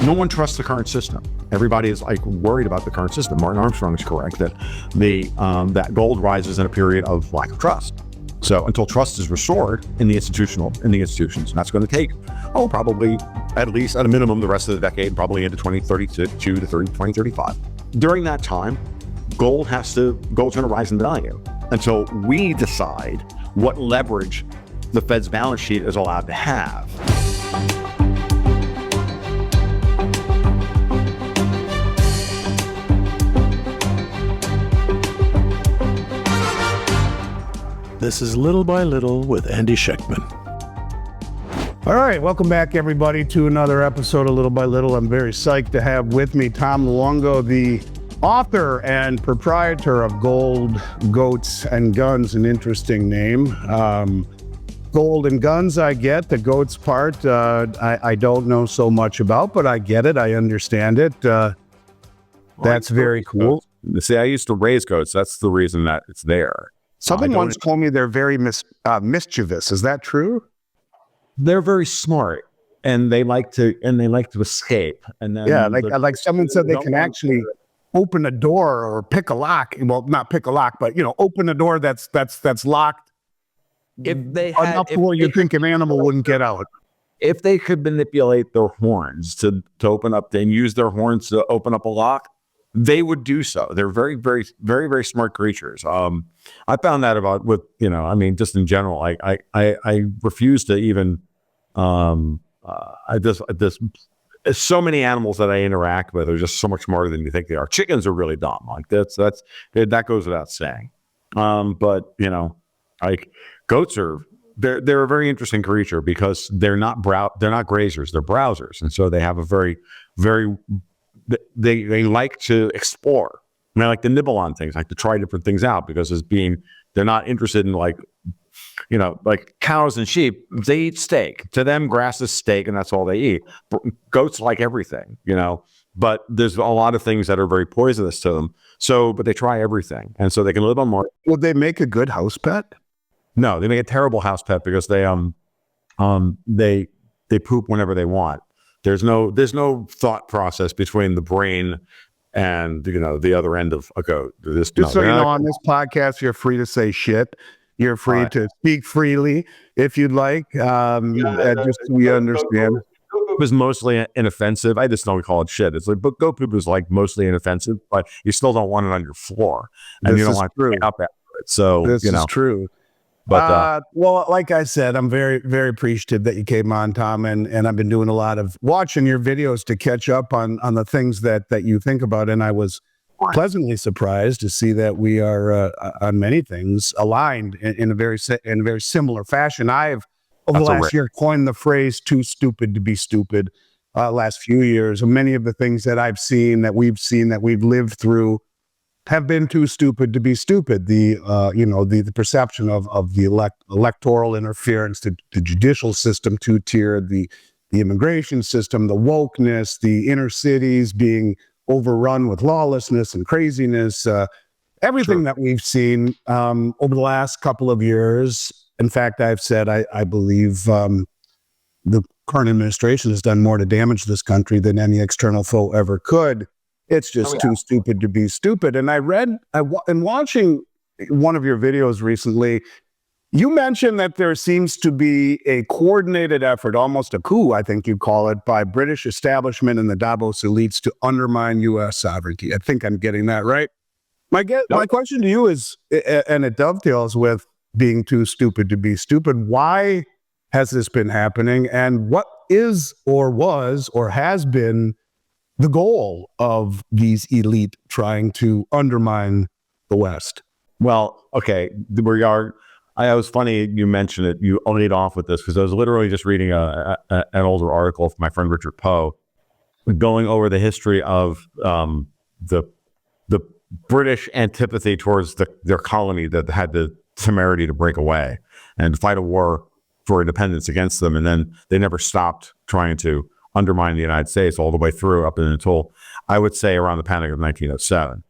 No one trusts the current system. Everybody is like worried about the current system. Martin Armstrong is correct that that gold rises in a period of lack of trust. So until trust is restored in the institutions, and that's going to take, probably at least at a minimum the rest of the decade, probably into 2032 to 2035. During that time, gold's going to rise in value until we decide what leverage the Fed's balance sheet is allowed to have. This is Little by Little with Andy Schectman. All right, welcome back, everybody, to another episode of Little by Little. I'm very psyched to have with me Tom Luongo, the author and proprietor of Gold, Goats, and Guns, an interesting name. Gold and guns, I get. The goats part, I don't know so much about, but I get it. I understand it. That's very cool. See, I used to raise goats. That's the reason that it's there. Someone once told me they're very mischievous. Is that true? They're very smart, and they like to escape. And then like someone said, they can actually open a door or pick a lock. Well, not pick a lock, but open a door that's locked. If they had enough where you think an animal wouldn't get out. If they could manipulate their horns to open up, and use their horns to open up a lock, they would do so. They're very, very, very, very smart creatures. I found that about just in general. I refuse to even. There's so many animals that I interact with are just so much smarter than you think they are. Chickens are really dumb. Like that goes without saying. But goats they're a very interesting creature because they're not grazers, they're browsers, and so they have a very, very they like to explore. And they like to nibble on things, like to try different things out, because they're not interested in like cows and sheep. They eat steak. To them, grass is steak, and that's all they eat. Goats like everything, but there's a lot of things that are very poisonous to them. But they try everything, and so they can live on more. Would they make a good house pet? No, they make a terrible house pet because they poop whenever they want. There's no thought process between the brain and the other end of a goat. On this podcast, you're free to say shit. You're free to speak freely if you'd like. Just so we understand. It was mostly inoffensive. I just don't call it shit. It's like, but goat poop is like mostly inoffensive, but you still don't want it on your floor, and you don't want to clean up after it. So this is true. But well, like I said, I'm very, very appreciative that you came on, Tom, and I've been doing a lot of watching your videos to catch up on the things that you think about, and I was pleasantly surprised to see that we are on many things aligned in a very similar fashion. I've over the last year coined the phrase "too stupid to be stupid." Last few years, many of the things that I've seen, that we've lived through, have been too stupid to be stupid. The perception of the electoral interference, the judicial system, two-tiered, the immigration system, the wokeness, the inner cities being overrun with lawlessness and craziness, everything that we've seen over the last couple of years. In fact, I've said I believe the current administration has done more to damage this country than any external foe ever could. It's just too stupid to be stupid. And in watching one of your videos recently, you mentioned that there seems to be a coordinated effort, almost a coup, I think you call it, by British establishment and the Davos elites to undermine U.S. sovereignty. I think I'm getting that right. My question to you is, and it dovetails with being too stupid to be stupid, why has this been happening? And what is or was or has been the goal of these elite trying to undermine the West? Well, okay, we are. It was funny you mentioned it. You lead off with this because I was literally just reading an older article from my friend Richard Poe, going over the history of the British antipathy towards their colony that had the temerity to break away and fight a war for independence against them, and then they never stopped trying to undermine the United States all the way through up until, I would say, around the Panic of 1907.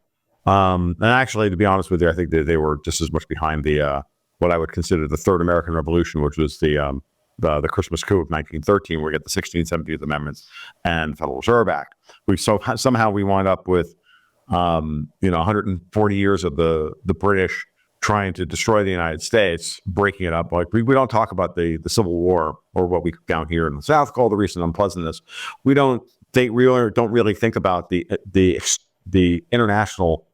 And actually, to be honest with you, I think they were just as much behind the what I would consider the Third American Revolution, which was the the Christmas coup of 1913, where we get the 16th, 17th Amendments and the Federal Reserve Act. Somehow we wind up with 140 years of the British trying to destroy the United States, breaking it up. Like we don't talk about the Civil War, or what we down here in the South call the recent unpleasantness. We don't really think about the international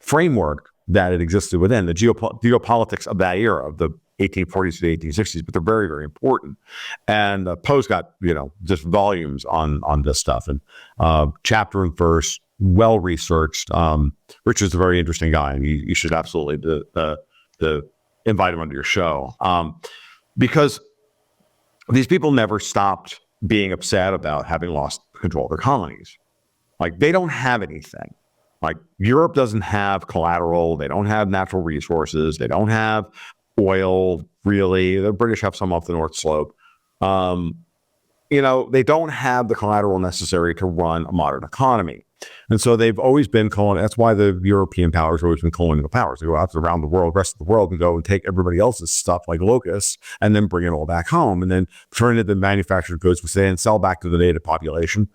framework that it existed within, the geopolitics of that era, of the 1840s to the 1860s, but they're very, very important. And Poe's got, just volumes on this stuff, and chapter and verse, well researched. Richard's a very interesting guy, and you should absolutely invite him onto your show, because these people never stopped being upset about having lost control of their colonies. Like, they don't have anything. Like, Europe doesn't have collateral. They don't have natural resources. They don't have oil, really. The British have some off the North Slope. They don't have the collateral necessary to run a modern economy. And so they've always been colonial. That's why the European powers have always been colonial powers. They go out around the world, rest of the world, and go and take everybody else's stuff like locusts, and then bring it all back home, and then turn it into manufactured goods, which they then sell back to the native population,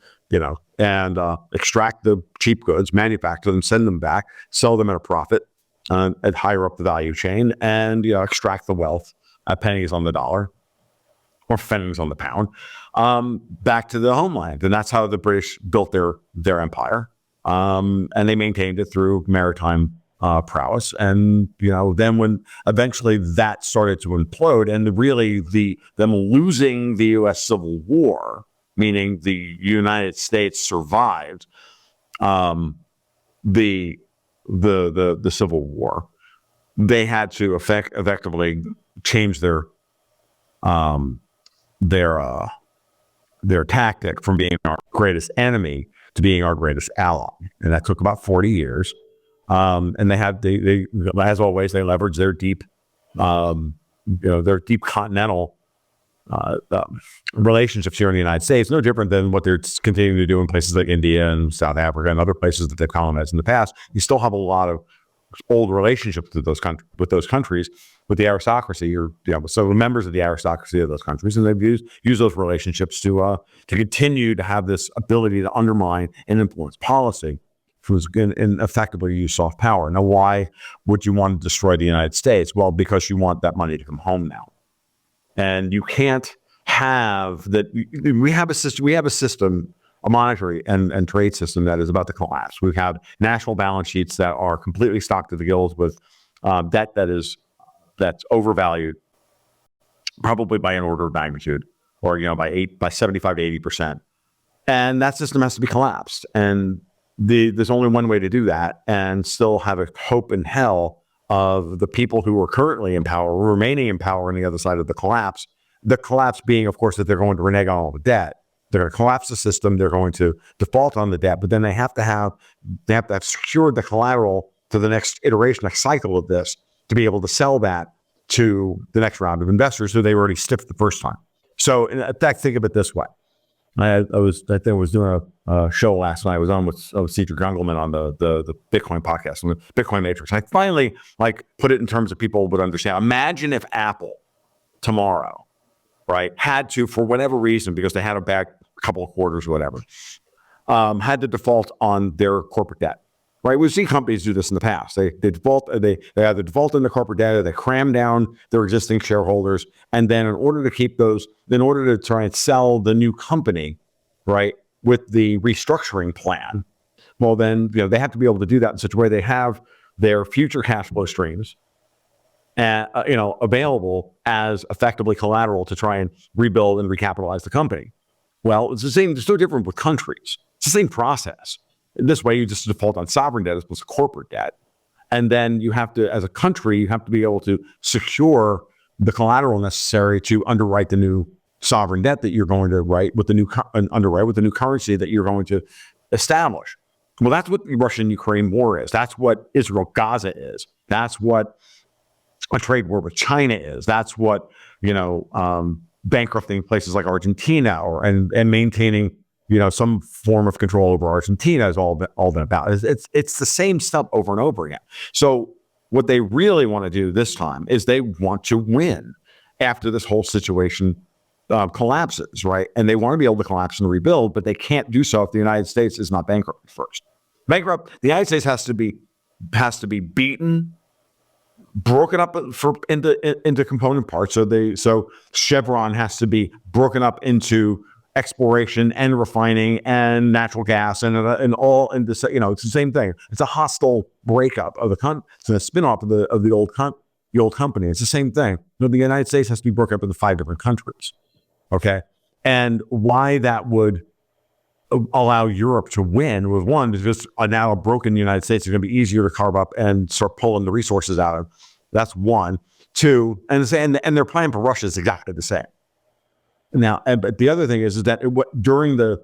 and extract the cheap goods, manufacture them, send them back, sell them at a profit, and higher up the value chain, and extract the wealth at pennies on the dollar, or pennies on the pound, back to the homeland. And that's how the British built their empire. And they maintained it through maritime prowess. And, then when eventually that started to implode, and really them losing the U.S. Civil War, meaning the United States survived the Civil War, they had to effectively change their tactic from being our greatest enemy to being our greatest ally, and that took about 40 years. And they as always, they leveraged their deep continental relationships here in the United States, no different than what they're continuing to do in places like India and South Africa and other places that they've colonized in the past. You still have a lot of old relationships with those countries, with the aristocracy, or so members of the aristocracy of those countries, and they've used those relationships to continue to have this ability to undermine and influence policy, and effectively use soft power. Now, why would you want to destroy the United States? Well, because you want that money to come home now, and you can't have that. We have a system. A monetary and trade system that is about to collapse. We have national balance sheets that are completely stocked to the gills with debt that's overvalued, probably by an order of magnitude, or by 75 to 80%, and that system has to be collapsed. And there's only one way to do that, and still have a hope in hell of the people who are currently in power remaining in power on the other side of the collapse. The collapse being, of course, that they're going to renege on all the debt. They're going to collapse the system. They're going to default on the debt, but then they have to have secured the collateral to the next iteration, next cycle of this, to be able to sell that to the next round of investors who they already stiffed the first time. So, in fact, think of it this way: I was doing a show last night. I was on with Cedric Gungelman on the Bitcoin podcast, on the Bitcoin Matrix. I finally put it in terms that people would understand. Imagine if Apple tomorrow, right, had to, for whatever reason, because they had a bad couple of quarters or whatever, had to default on their corporate debt, right? We've seen companies do this in the past. They either default on the corporate debt, or they cram down their existing shareholders, and then in order to try and sell the new company, right, with the restructuring plan, well, then they have to be able to do that in such a way they have their future cash flow streams available as effectively collateral to try and rebuild and recapitalize the company. Well, it's the same. It's no different with countries. It's the same process. This way, you just default on sovereign debt as opposed to corporate debt, and then you have to, as a country, you have to be able to secure the collateral necessary to underwrite the new sovereign debt that you're going to write with the new currency that you're going to establish. Well, that's what the Russian-Ukraine war is. That's what Israel-Gaza is. That's what a trade war with China is. That's what bankrupting places like Argentina and maintaining some form of control over Argentina has all been about. It's the same stuff over and over again. So what they really want to do this time is they want to win, after this whole situation collapses, right? And they want to be able to collapse and rebuild, but they can't do so if the United States is not bankrupt first. The United States has to be beaten, broken up into component parts. So Chevron has to be broken up into exploration and refining and natural gas and all in this. It's the same thing. It's a hostile breakup of the it's a spinoff of the old company. It's the same thing. The United States has to be broken up into 5 different countries. Okay, and why that would allow Europe to win was one, just now a broken United States is going to be easier to carve up and start pulling the resources out of. That's one. Two, and their plan for Russia is exactly the same. Now, but the other thing is that during the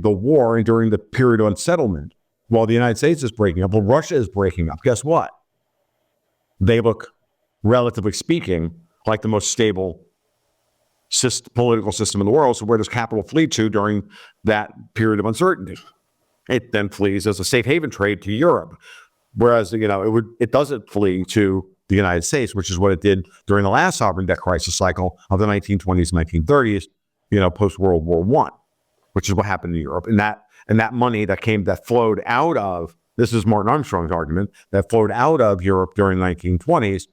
war and during the period of unsettlement, while the United States is breaking up, well, Russia is breaking up. Guess what? They look, relatively speaking, like the most stable political system in the world. So where does capital flee to during that period of uncertainty? It then flees as a safe haven trade to Europe. Whereas, it doesn't flee to the United States, which is what it did during the last sovereign debt crisis cycle of the 1920s and 1930s, post World War I, which is what happened in Europe. And that money that flowed out of, this is Martin Armstrong's argument, that flowed out of Europe during the 1920s,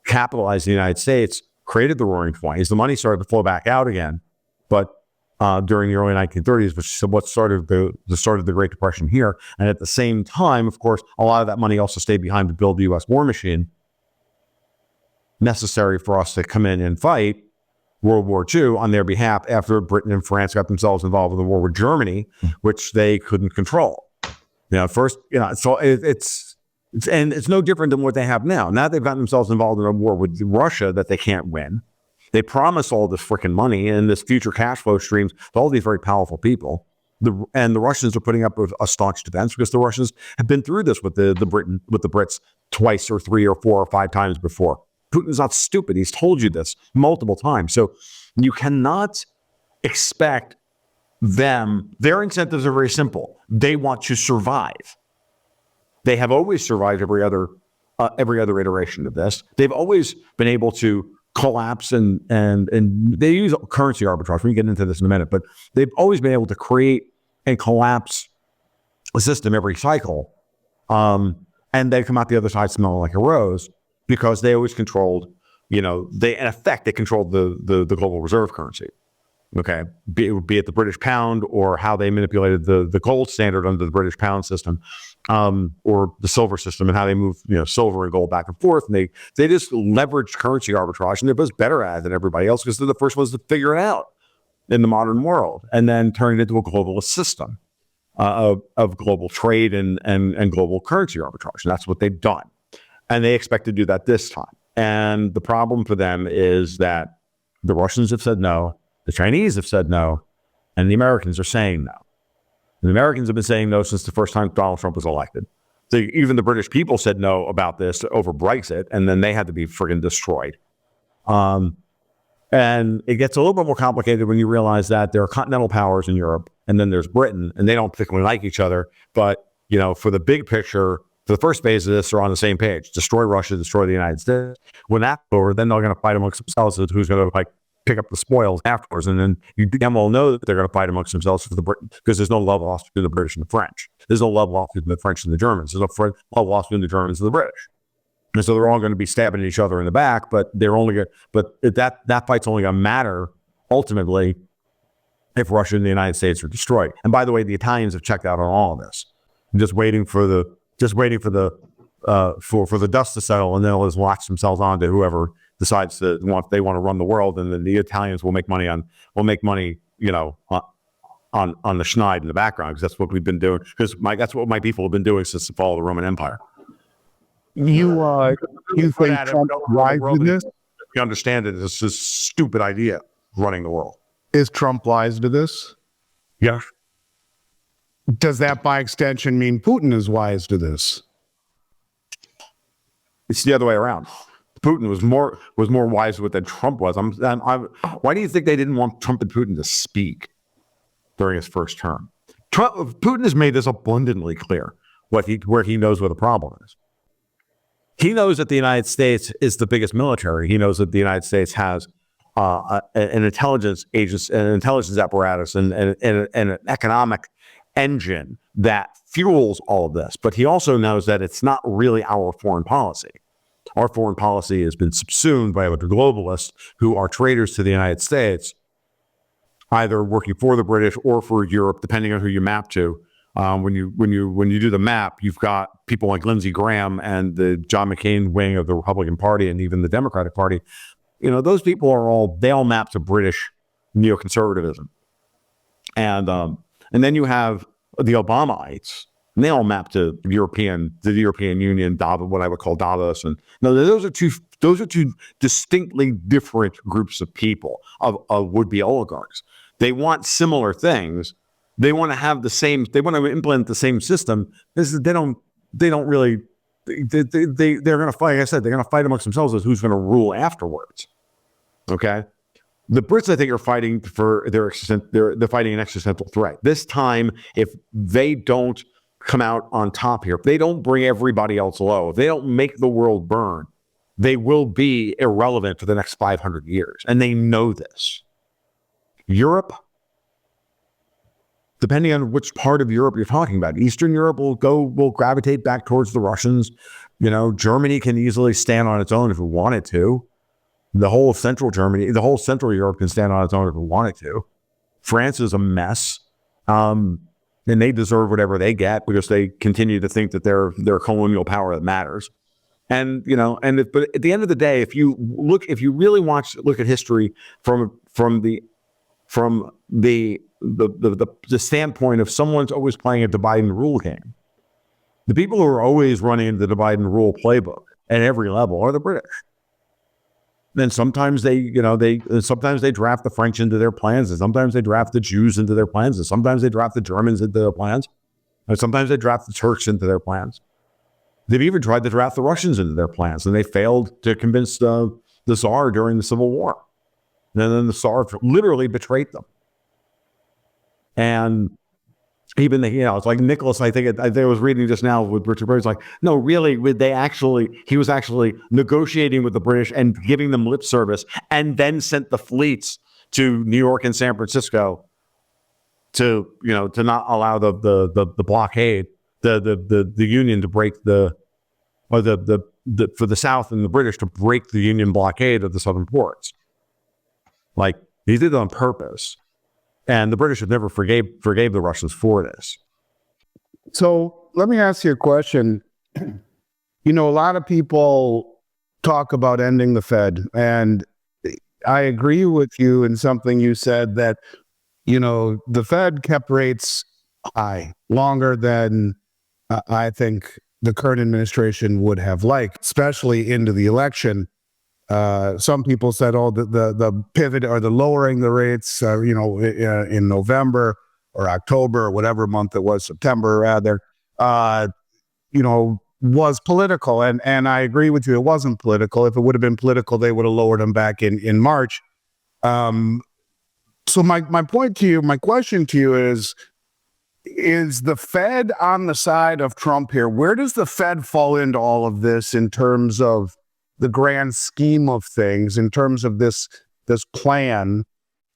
capitalized the United States, created the Roaring '20s. The money started to flow back out again, but during the early 1930s, which is what started the start of the Great Depression here. And at the same time, of course, a lot of that money also stayed behind to build the U.S. war machine necessary for us to come in and fight World War II on their behalf after Britain and France got themselves involved in the war with Germany, which they couldn't control. So it's no different than what they have now. Now they've gotten themselves involved in a war with Russia that they can't win. They promise all this freaking money and this future cash flow streams to all these very powerful people. And the Russians are putting up a staunch defense because the Russians have been through this with the Brits twice or 3 or 4 or 5 times before. Putin's not stupid. He's told you this multiple times. So you cannot expect their incentives are very simple. They want to survive. They have always survived every other iteration of this. They've always been able to collapse and they use currency arbitrage. We can get into this in a minute, but they've always been able to create and collapse a system every cycle. And they come out the other side smelling like a rose because they always controlled, in effect, they controlled the global reserve currency. Okay, be it the British pound or how they manipulated the gold standard under the British pound system, or the silver system and how they move silver and gold back and forth. And they just leveraged currency arbitrage, and they're both better at it than everybody else because they're the first ones to figure it out in the modern world, and then turn it into a globalist system of global trade and global currency arbitrage. And that's what they've done, and they expect to do that this time. And the problem for them is that the Russians have said no. The Chinese have said no, and the Americans are saying no. And the Americans have been saying no since the first time Donald Trump was elected. So even the British people said no about this over Brexit, and then they had to be friggin' destroyed. And it gets a little bit more complicated when you realize that there are continental powers in Europe, and then there's Britain, and they don't particularly like each other. But, for the big picture, for the first phase of this, they're on the same page. Destroy Russia, destroy the United States. When that's over, then they're going to fight amongst themselves as who's going to pick up the spoils afterwards, and then you damn well know that they're going to fight amongst themselves for the Britain because there's no love lost between the British and the French. There's no love lost between the French and the Germans. There's no love lost between the Germans and the British, and so they're all going to be stabbing each other in the back. But that fight's only going to matter ultimately if Russia and the United States are destroyed. And by the way, the Italians have checked out on all of this, just waiting for the dust to settle, and then they'll just latch themselves on to whoever decides they want to run the world, and then the Italians will make money on the schneid in the background, because that's what we've been doing. Because that's what my people have been doing since the fall of the Roman Empire. You think Trump wise to this? You understand it? It's this stupid idea running the world. Is Trump wise to this? Yeah. Does that by extension mean Putin is wise to this? It's the other way around. Putin was more wise with than Trump was. Why do you think they didn't want Trump and Putin to speak during his first term? Putin has made this abundantly clear where he knows what the problem is. He knows that the United States is the biggest military. He knows that the United States has an intelligence agency, an intelligence apparatus, and an economic engine that fuels all of this. But he also knows that it's not really our foreign policy. Our foreign policy has been subsumed by a bunch of globalists who are traitors to the United States, either working for the British or for Europe, depending on who you map to. When you do the map, you've got people like Lindsey Graham and the John McCain wing of the Republican Party and even the Democratic Party. Those people they all map to British neoconservatism, and then you have the Obamaites, and they all map to the European Union, what I would call Davos, and no, those are two distinctly different groups of people of would-be oligarchs. They want similar things. They want to have the same. They want to implement the same system. They don't really. They're going to fight. Like I said, they're going to fight amongst themselves as who's going to rule afterwards. Okay, the Brits, I think, are fighting for they're fighting an existential threat. This time, if they don't come out on top here, if they don't bring everybody else low, if they don't make the world burn, they will be irrelevant for the next 500 years, and they know this. Europe, depending on which part of Europe you're talking about, Eastern Europe will gravitate back towards the Russians. Germany can easily stand on its own if it wanted to. The whole of Central Europe can stand on its own if it wanted to. France is a mess, and they deserve whatever they get because they continue to think that they're a colonial power that matters. And but at the end of the day, if you really look at history from the standpoint of someone's always playing a divide and rule game, the people who are always running the divide and rule playbook at every level are the British. Then sometimes they draft the French into their plans, and sometimes they draft the Jews into their plans, and sometimes they draft the Germans into their plans, and sometimes they draft the Turks into their plans. They've even tried to draft the Russians into their plans, and they failed to convince the Tsar during the Civil War. And then the Tsar literally betrayed them. And even it's like Nicholas, I think I was reading just now with Richard Burns, like, no, really, he was actually negotiating with the British and giving them lip service, and then sent the fleets to New York and San Francisco to not allow the blockade, the Union to break for the South and the British to break the Union blockade of the southern ports. Like, he did it on purpose. And the British have never forgave the Russians for this. So let me ask you a question. A lot of people talk about ending the Fed, and I agree with you in something you said that, the Fed kept rates high longer than I think the current administration would have liked, especially into the election. Some people said, the pivot or the lowering the rates, in November or October or whatever month it was, September rather, was political. And I agree with you. It wasn't political. If it would have been political, they would have lowered them back in March. So my question to you is the Fed on the side of Trump here? Where does the Fed fall into all of this in terms of the grand scheme of things, in terms of this plan?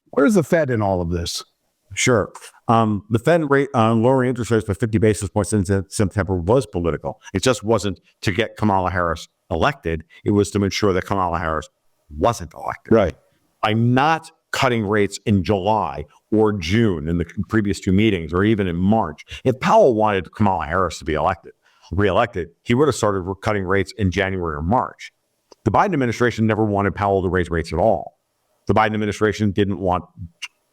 Where's the Fed in all of this? Sure. The Fed rate lowering interest rates by 50 basis points in September was political. It just wasn't to get Kamala Harris elected. It was to ensure that Kamala Harris wasn't elected. Right. By not cutting rates in July or June in the previous two meetings, or even in March. If Powell wanted Kamala Harris to be reelected, he would have started cutting rates in January or March. The Biden administration never wanted Powell to raise rates at all. The Biden administration didn't want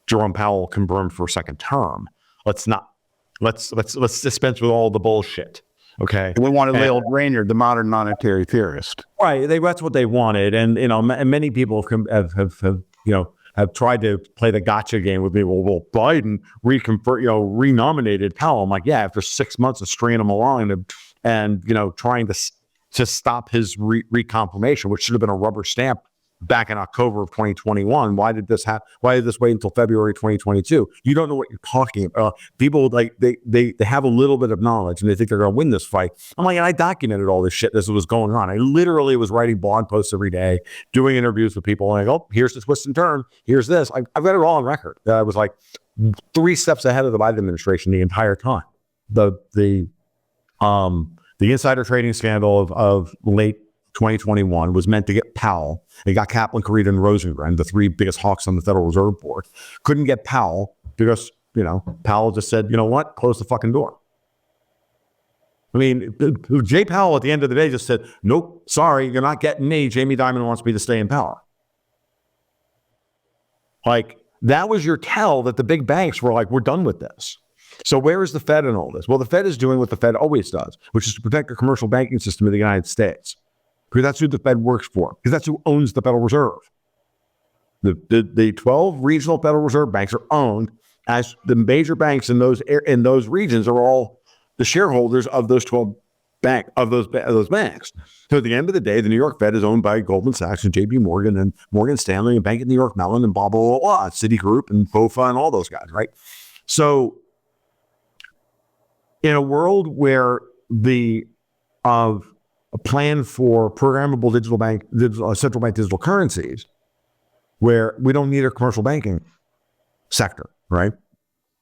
Jerome Powell confirmed for a second term. Let's dispense with all the bullshit. Okay. We wanted Lael Brainerd, the modern monetary theorist. Right. That's what they wanted. And, many people have tried to play the gotcha game with me. Well, Biden renominated Powell. I'm like, yeah, after 6 months of stringing him along and trying to stop his reconfirmation, which should have been a rubber stamp back in October of 2021. Why did this happen? Why did this wait until February 2022? You don't know what you're talking about. People like they have a little bit of knowledge and they think they're going to win this fight. I'm like, and I documented all this shit as it was going on. I literally was writing blog posts every day, doing interviews with people, and I go, here's the twist and turn. Here's this. I've got it all on record. I was like 3 steps ahead of the Biden administration the entire time. The insider trading scandal of late 2021 was meant to get Powell. It got Kaplan, Carita, and Rosengren, the 3 biggest hawks on the Federal Reserve Board. Couldn't get Powell because, Powell just said, you know what? Close the fucking door. I mean, Jay Powell at the end of the day just said, nope, sorry, you're not getting me. Jamie Dimon wants me to stay in power. Like, that was your tell that the big banks were like, we're done with this. So where is the Fed in all this? Well, the Fed is doing what the Fed always does, which is to protect the commercial banking system of the United States. Because that's who the Fed works for. Because that's who owns the Federal Reserve. The 12 regional Federal Reserve banks are owned as the major banks in those regions are all the shareholders of those 12 those banks. So at the end of the day, the New York Fed is owned by Goldman Sachs and JP Morgan and Morgan Stanley and Bank of New York Mellon and blah, blah, blah, blah, Citigroup and BofA and all those guys, right? So in a world where a plan for programmable central bank digital currencies, where we don't need a commercial banking sector, right?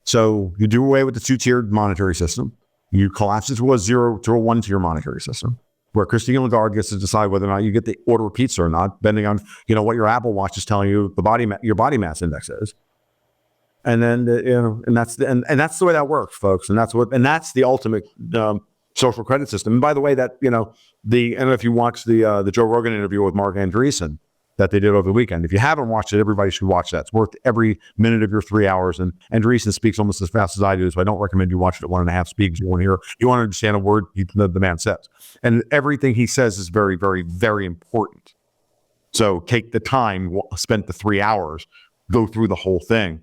So you do away with the 2-tiered monetary system. You collapse it to a 0 to a 1-tier monetary system, where Christine Lagarde gets to decide whether or not you get the order of pizza or not, depending on what your Apple Watch is telling you your body mass index is. And then and that's the way that works, folks. And that's the ultimate social credit system. And by the way, that I don't know if you watched the Joe Rogan interview with Mark Andreessen that they did over the weekend. If you haven't watched it, everybody should watch that. It's worth every minute of your 3 hours. And Andreessen speaks almost as fast as I do, so I don't recommend you watch it at 1.5 speeds. You want to understand a word the man says, and everything he says is very, very, very important. So take the time, spend the 3 hours, go through the whole thing,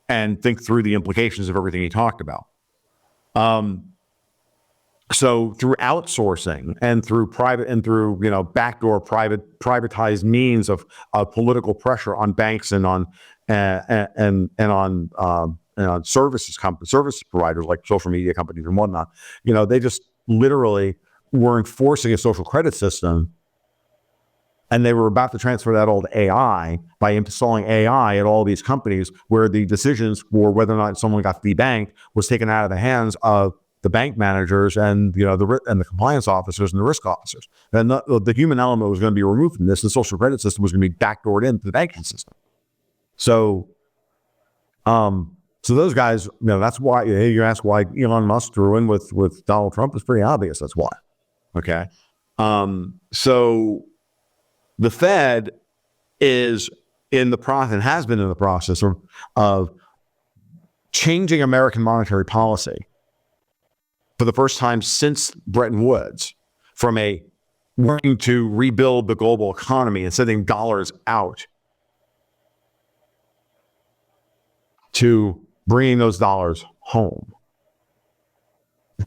and think through the implications of everything he talked about. So through outsourcing and through backdoor privatized means of political pressure on banks and on service providers like social media companies and whatnot, they just literally were enforcing a social credit system, and they were about to transfer that all to AI by installing AI at all these companies, where the decisions for whether or not someone got debanked was taken out of the hands of the bank managers and the compliance officers and the risk officers. And the human element was going to be removed from this. The social credit system was going to be backdoored into the banking system. So those guys, that's why you ask why Elon Musk threw in with Donald Trump. It's pretty obvious. That's why. Okay. So the Fed is in the process and has been in the process of changing American monetary policy for the first time since Bretton Woods, from working to rebuild the global economy and sending dollars out to bringing those dollars home.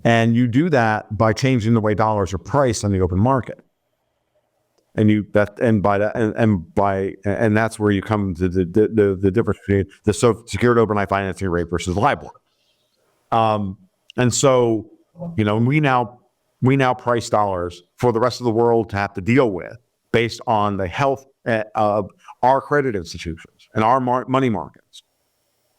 And you do that by changing the way dollars are priced on the open market. And that's where you come to the difference between the secured overnight financing rate versus LIBOR. And so, we now price dollars for the rest of the world to have to deal with based on the health of our credit institutions and our money markets.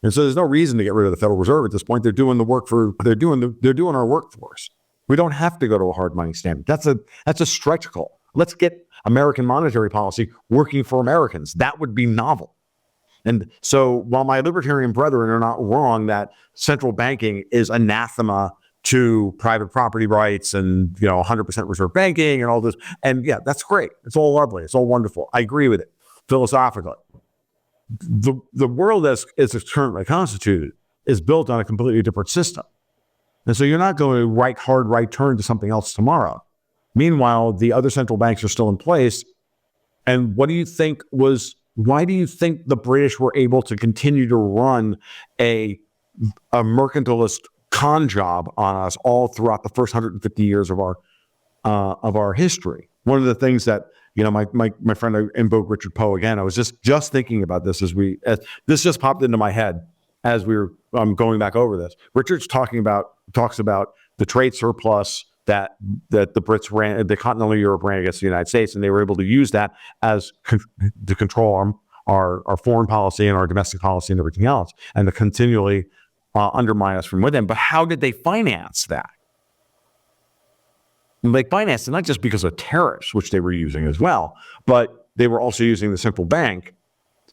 And so there's no reason to get rid of the Federal Reserve at this point. They're doing the work they're doing our work for us. We don't have to go to a hard money standard. That's a stretch goal. Let's get American monetary policy working for Americans. That would be novel. And so while my libertarian brethren are not wrong that central banking is anathema to private property rights and 100% reserve banking and all this, and yeah, that's great. It's all lovely. It's all wonderful. I agree with it philosophically. The world as it's currently constituted is built on a completely different system, and so you're not going to hard right turn to something else tomorrow. Meanwhile, the other central banks are still in place. And why do you think the British were able to continue to run a mercantilist con job on us all throughout the first 150 years of our history? one of the things that, my friend, I invoke Richard Poe again. I was just thinking about this as this just popped into my head as we were going back over this. Richard's talks about the trade surplus that the Brits ran, the continental Europe ran against the United States, and they were able to use that to control our foreign policy and our domestic policy and everything else, and to continually undermine us from within. But how did they finance that? And they financed it not just because of tariffs, which they were using as well, but they were also using the central bank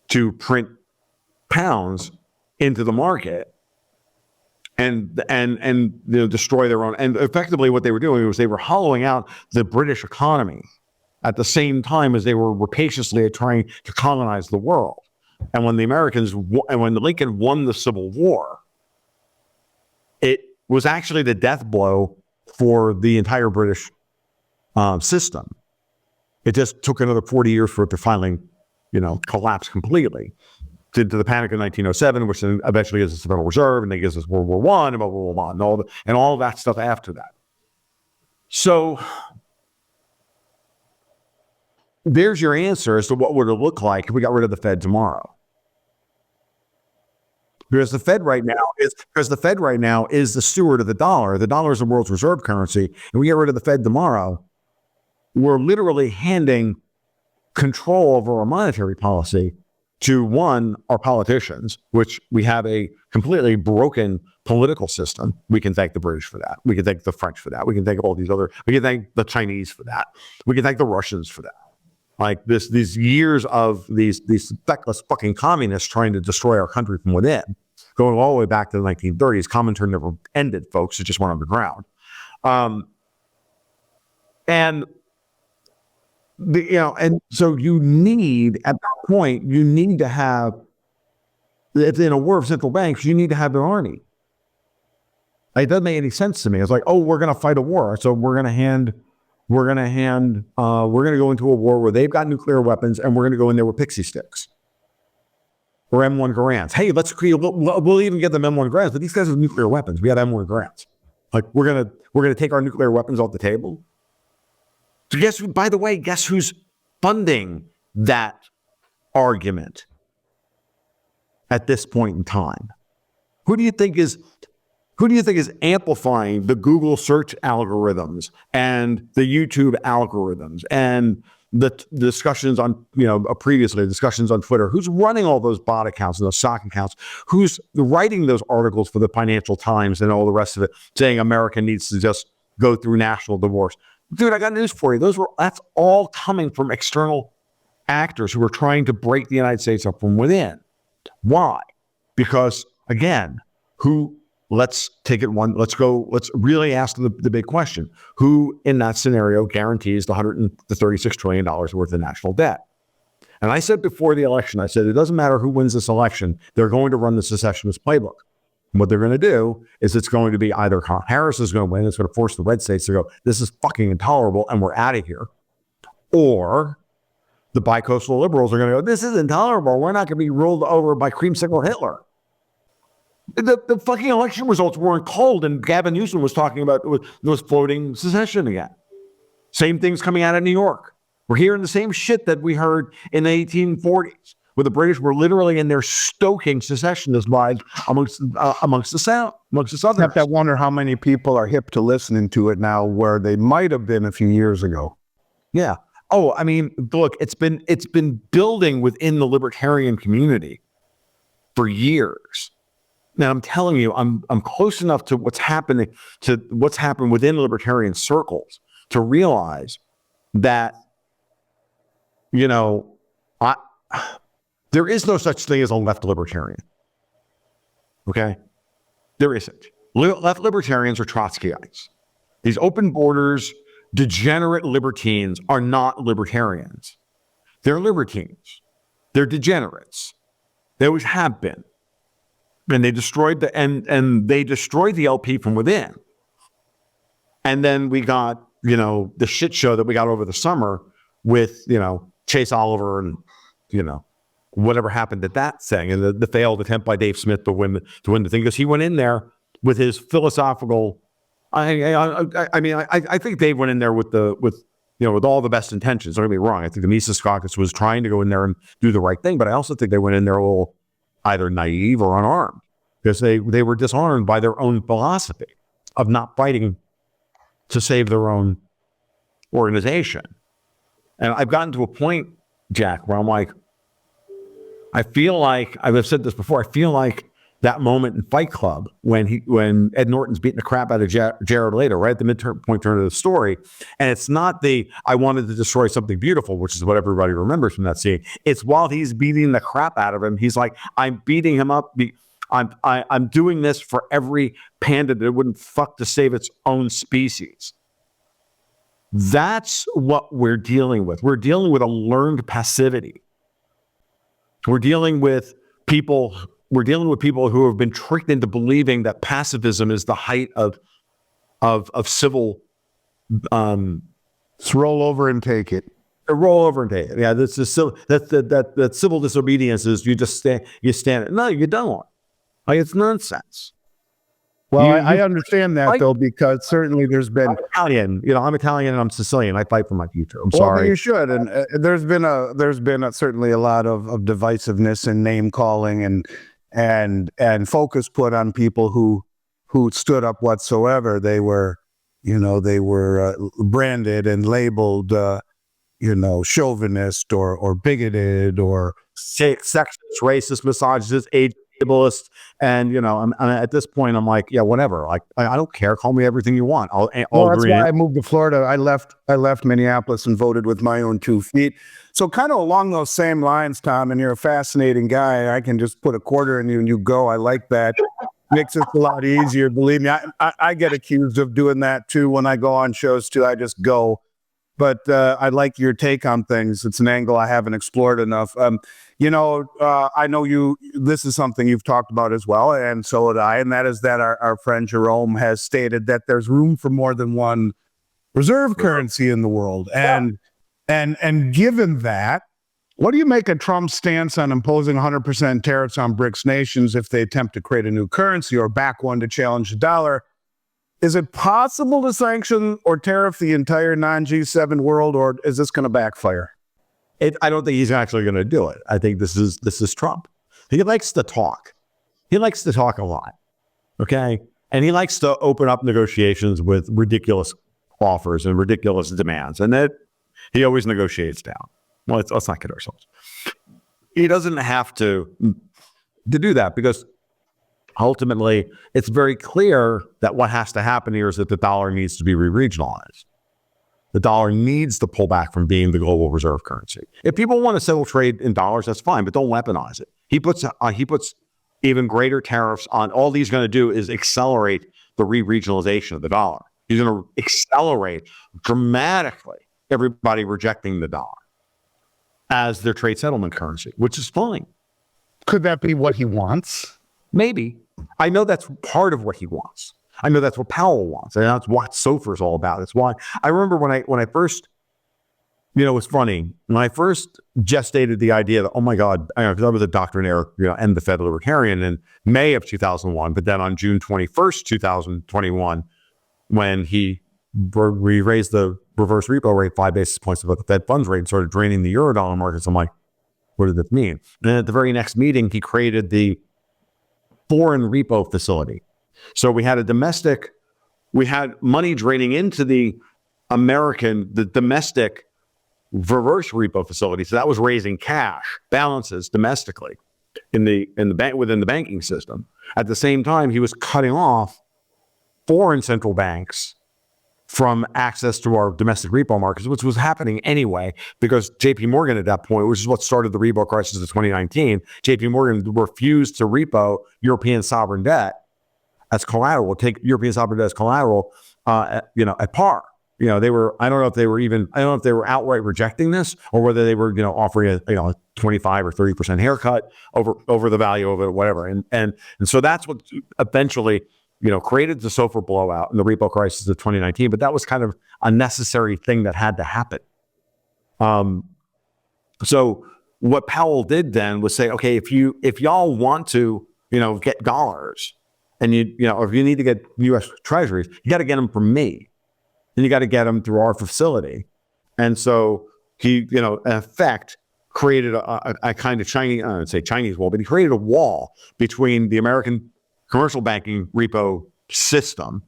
to print pounds into the market and destroy their own. And effectively what they were doing was they were hollowing out the British economy at the same time as they were rapaciously trying to colonize the world. And when when Lincoln won the Civil War, it was actually the death blow for the entire British system. It just took another 40 years for it to finally, collapse completely. To the panic of 1907, which then eventually gives us the Federal Reserve, and then gives us World War I and World War I, and all of that stuff after that. So there's your answer as to what would it look like if we got rid of the Fed tomorrow. Because the Fed right now is the steward of the dollar. The dollar is the world's reserve currency, and we get rid of the Fed tomorrow, we're literally handing control over our monetary policy to, one, our politicians, which we have a completely broken political system. We can thank the British for that. We can thank the French for that. We can thank we can thank the Chinese for that. We can thank the Russians for that. Like these years of these feckless fucking communists trying to destroy our country from within, going all the way back to the 1930s. Comintern never ended, folks. It just went underground. And so you need, at that point, you need to have, in a war of central banks, you need to have their army. It doesn't make any sense to me. It's like, oh, we're going to fight a war, so we're going to go into a war where they've got nuclear weapons, and we're going to go in there with pixie sticks or M1 Garands. Hey, we'll even get them M1 Garands, but these guys have nuclear weapons. We have M1 Garands. Like we're gonna take our nuclear weapons off the table. So guess who's funding that argument at this point in time? Who do you think is amplifying the Google search algorithms and the YouTube algorithms and the discussions on, previously discussions on Twitter? Who's running all those bot accounts and those sock accounts? Who's writing those articles for the Financial Times and all the rest of it, saying America needs to just go through national divorce? Dude, I got news for you. That's all coming from external actors who are trying to break the United States up from within. Why? Because again, let's really ask the big question. Who in that scenario guarantees the $136 trillion worth of national debt? And I said before the election, I said, it doesn't matter who wins this election, they're going to run the secessionist playbook. And what they're going to do is it's going to be either Harris is going to win, it's going to force the red states to go, this is fucking intolerable and we're out of here. Or the bicoastal liberals are going to go, this is intolerable. We're not going to be ruled over by creamsicle Hitler. The fucking election results weren't cold, and Gavin Newsom was talking about was floating secession again. Same thing's coming out of New York. We're hearing the same shit that we heard in the 1840s, where the British were literally in there stoking secessionist vibes amongst the Southerners. Except I wonder how many people are hip to listening to it now, where they might have been a few years ago. Yeah. Oh, I mean, look, it's been building within the libertarian community for years. Now, I'm telling you, I'm close enough to what's happened within libertarian circles to realize that, there is no such thing as a left libertarian. Okay? There isn't. Left libertarians are Trotskyites. These open borders, degenerate libertines are not libertarians. They're libertines. They're degenerates. They always have been. And they destroyed the LP from within. And then we got, the shit show that we got over the summer with, Chase Oliver and, whatever happened at that thing, and the failed attempt by Dave Smith to win the thing, because he went in there with his philosophical. I think Dave went in there with with all the best intentions. Don't get me wrong. I think the Mises Caucus was trying to go in there and do the right thing, but I also think they went in there a little either naive or unarmed, because they were disarmed by their own philosophy of not fighting to save their own organization. And I've gotten to a point, Jack, where I'm like, I feel like, I've said this before, I feel like that moment in Fight Club when Ed Norton's beating the crap out of Jared Leto, right at the midpoint turn of the story. And it's not I wanted to destroy something beautiful, which is what everybody remembers from that scene. It's while he's beating the crap out of him, he's like, I'm beating him up. I'm doing this for every panda that wouldn't fuck to save its own species. That's what we're dealing with. We're dealing with a learned passivity. We're dealing with people who have been tricked into believing that pacifism is the height of civil. Let's roll over and take it. Roll over and take it. Yeah, that civil disobedience is you just stand. No, you don't. Like, it's nonsense. Well, I understand that, though, because certainly there's been... I'm Italian. I'm Italian and I'm Sicilian. I fight for my future. I'm well, sorry. You should. And there's been certainly a lot of divisiveness and name calling and focus put on people who stood up whatsoever. They were branded and labeled, chauvinist or bigoted or sexist, racist, misogynist, ableist, and I'm at this point, I'm like, yeah, whatever. Like, I don't care. Call me everything you want. I'll that's agree. why I moved to Florida. I left Minneapolis and voted with my own 2 feet. So kind of along those same lines, Tom, and you're a fascinating guy. I can just put a quarter in you and you go. I like that. Makes it a lot easier. Believe me, I get accused of doing that too when I go on shows too. I just go. But I like your take on things. It's an angle I haven't explored enough. I know this is something you've talked about as well, and so had I, and that is that our friend Jerome has stated that there's room for more than one reserve currency in the world. And given that, what do you make of Trump's stance on imposing 100% tariffs on BRICS nations if they attempt to create a new currency or back one to challenge the dollar? Is it possible to sanction or tariff the entire non-G7 world, or is this going to backfire? I don't think he's actually going to do it. I think this is Trump. He likes to talk. He likes to talk a lot. Okay, and he likes to open up negotiations with ridiculous offers and ridiculous demands, and that he always negotiates down. Well, let's not kid ourselves. He doesn't have to do that, because ultimately, it's very clear that what has to happen here is that the dollar needs to be re-regionalized. The dollar needs to pull back from being the global reserve currency. If people want to settle trade in dollars, that's fine, but don't weaponize it. He puts even greater tariffs on. All he's going to do is accelerate the re-regionalization of the dollar. He's going to accelerate dramatically everybody rejecting the dollar as their trade settlement currency, which is fine. Could that be what he wants? Maybe. I know that's part of what he wants. I know that's what Powell wants, and that's what SOFR is all about. That's why I remember when I first, it was funny when I first gestated the idea that, oh my God, I was a doctrinaire, and the Fed libertarian in May of 2001, but then on June 21st, 2021, when we raised the reverse repo rate 5 basis points above the Fed funds rate and started draining the Eurodollar markets, I'm like, what did this mean? And at the very next meeting, he created the foreign repo facility. So we had money draining into the domestic reverse repo facility. So that was raising cash balances domestically in the bank, within the banking system. At the same time, he was cutting off foreign central banks from access to our domestic repo markets, which was happening anyway, because JP Morgan at that point, which is what started the repo crisis of 2019, JP Morgan refused to repo European sovereign debt as collateral, take European sovereign debt as collateral, at par. They were, I don't know if they were outright rejecting this, or whether they were, offering a 25 or 30% haircut over the value of it, whatever. And so that's what eventually, created the SOFR blowout and the repo crisis of 2019. But that was kind of a necessary thing that had to happen. So what Powell did then was say, okay, if y'all want to, get dollars, and if you need to get U.S. Treasuries, you got to get them from me, and you got to get them through our facility. And so he, in effect, created a kind of Chinese, I would say Chinese wall, but he created a wall between the American commercial banking repo system